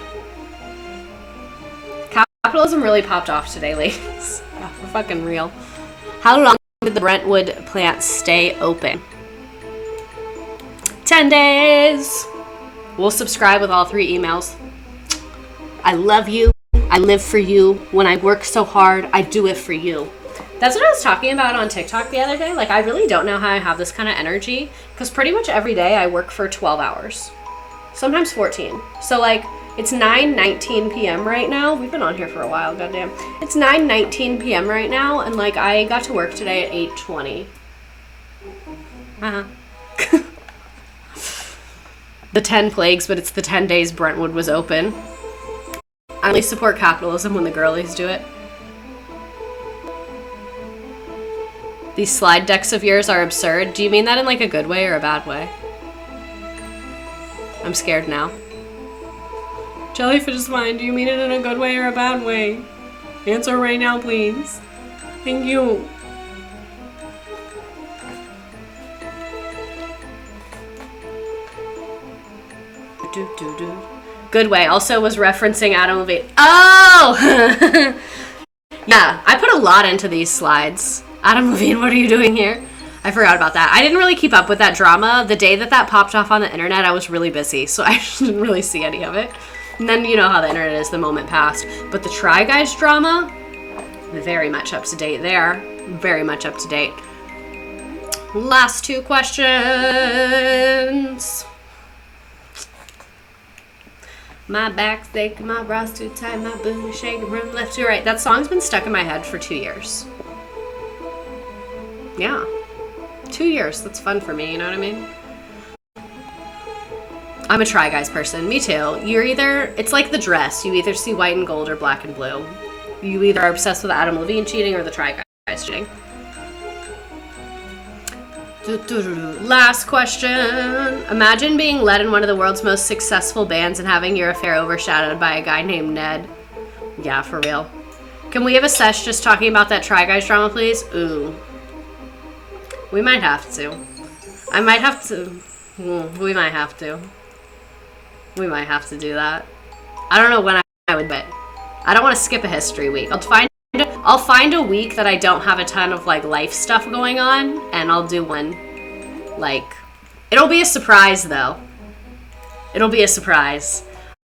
Capitalism really popped off today, ladies. Yeah, for fucking real. How long did the Brentwood plant stay open? 10 days. We'll subscribe with all 3 emails. I love you. I live for you. When I work so hard, I do it for you. That's what I was talking about on TikTok the other day. Like, I really don't know how I have this kind of energy because pretty much every day I work for 12 hours. Sometimes 14. So, like, it's 9:19 p.m. right now. We've been on here for a while, goddamn. It's 9:19 p.m. right now, and, like, I got to work today at 8:20. The 10 plagues, but it's the 10 days Brentwood was open. I only support capitalism when the girlies do it. These slide decks of yours are absurd. Do you mean that in, like, a good way or a bad way? I'm scared now. Jellyfish is fine. Do you mean it in a good way or a bad way? Answer right now, please. Thank you. Good way. Also was referencing Adam Levine. Oh! Yeah, I put a lot into these slides. Adam Levine, what are you doing here? I forgot about that. I didn't really keep up with that drama. The day that popped off on the internet, I was really busy, so I didn't really see any of it. And then you know how the internet is, the moment passed. But the Try Guys drama, very much up to date there. Very much up to date. Last 2 questions. My back's aching, my bras too tight, my booty shaking from left to right. That song's been stuck in my head for 2 years. Yeah. 2 years. That's fun for me, you know what I mean? I'm a Try Guys person. Me too. You're either, it's like the dress. You either see white and gold or black and blue. You either are obsessed with Adam Levine cheating or the Try Guys cheating. Last question. Imagine being led in one of the world's most successful bands and having your affair overshadowed by a guy named Ned. Yeah, for real. Can we have a sesh just talking about that Try Guys drama, please? Ooh. We might have to. I might have to. We might have to. We might have to do that. I don't know when I would, but I don't want to skip a history week. I'll find a week that I don't have a ton of like life stuff going on, and I'll do one. Like, it'll be a surprise though. It'll be a surprise.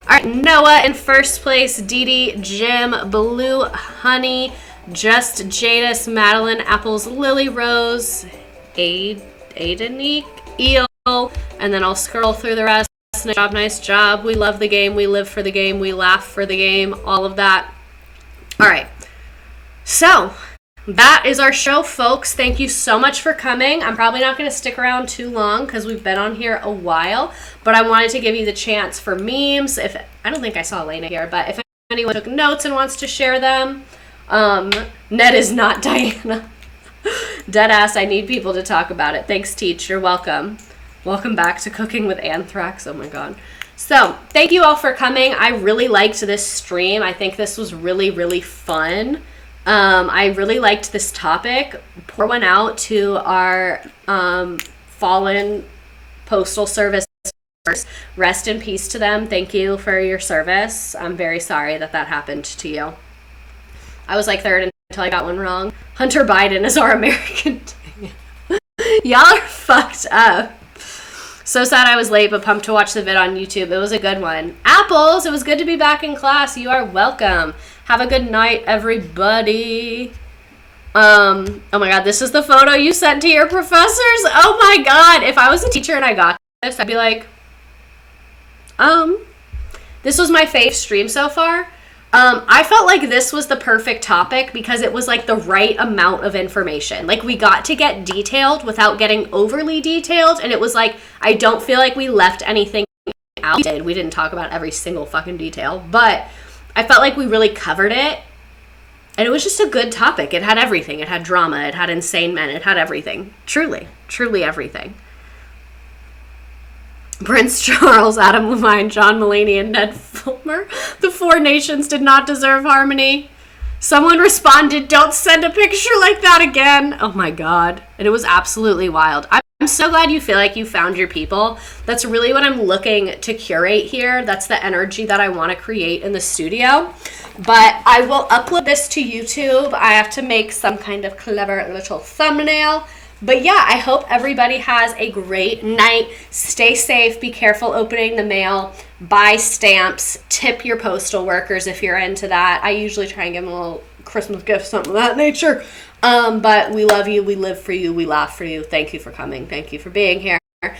All right, Noah in first place, Dee Dee, Jim, Blue, Honey, Just, Jadis, Madeline, Apples, Lily, Rose, Aidenique, Eel, and then I'll scroll through the rest. Nice job. We love the game. We live for the game. We laugh for the game. All of that. All right. So that is our show, folks. Thank you so much for coming. I'm probably not going to stick around too long because we've been on here a while, but I wanted to give you the chance for memes. I don't think I saw Elena here, but if anyone took notes and wants to share them, Ned is not Diana. Deadass, I need people to talk about it. Thanks, Teach. You're welcome. Welcome back to Cooking with Anthrax. Oh my God. So thank you all for coming. I really liked this stream. I think this was really, really fun. I really liked this topic. Pour one out to our fallen postal service. Rest in peace to them. Thank you for your service. I'm very sorry that happened to you. I was like third until I got one wrong. Hunter Biden is our American. Y'all are fucked up. So sad I was late, but pumped to watch the vid on YouTube. It was a good one. Apples, it was good to be back in class. You are welcome. Have a good night, everybody. Oh my God, this is the photo you sent to your professors? Oh my God. If I was a teacher and I got this, I'd be like, this was my fave stream so far. I felt like this was the perfect topic because it was like the right amount of information. Like we got to get detailed without getting overly detailed. And it was like, I don't feel like we left anything out. We didn't talk about every single fucking detail, but I felt like we really covered it. And it was just a good topic. It had everything. It had drama. It had insane men. It had everything. Truly, truly everything. Prince Charles, Adam Levine, John Mulaney, and Ned Fulmer. The 4 nations did not deserve harmony. Someone responded, don't send a picture like that again. Oh my God. And it was absolutely wild. I'm so glad you feel like you found your people. That's really what I'm looking to curate here. That's the energy that I want to create in the studio. But I will upload this to YouTube. I have to make some kind of clever little thumbnail. But yeah, I hope everybody has a great night. Stay safe. Be careful opening the mail. Buy stamps. Tip your postal workers if you're into that. I usually try and give them a little Christmas gift, something of that nature. But we love you. We live for you. We laugh for you. Thank you for coming. Thank you for being here.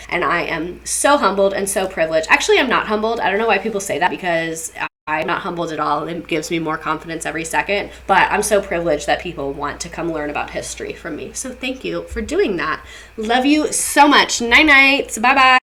And I am so humbled and so privileged. Actually, I'm not humbled. I don't know why people say that because I'm not humbled at all. It gives me more confidence every second. But I'm so privileged that people want to come learn about history from me. So thank you for doing that. Love you so much. Night nights. Bye bye.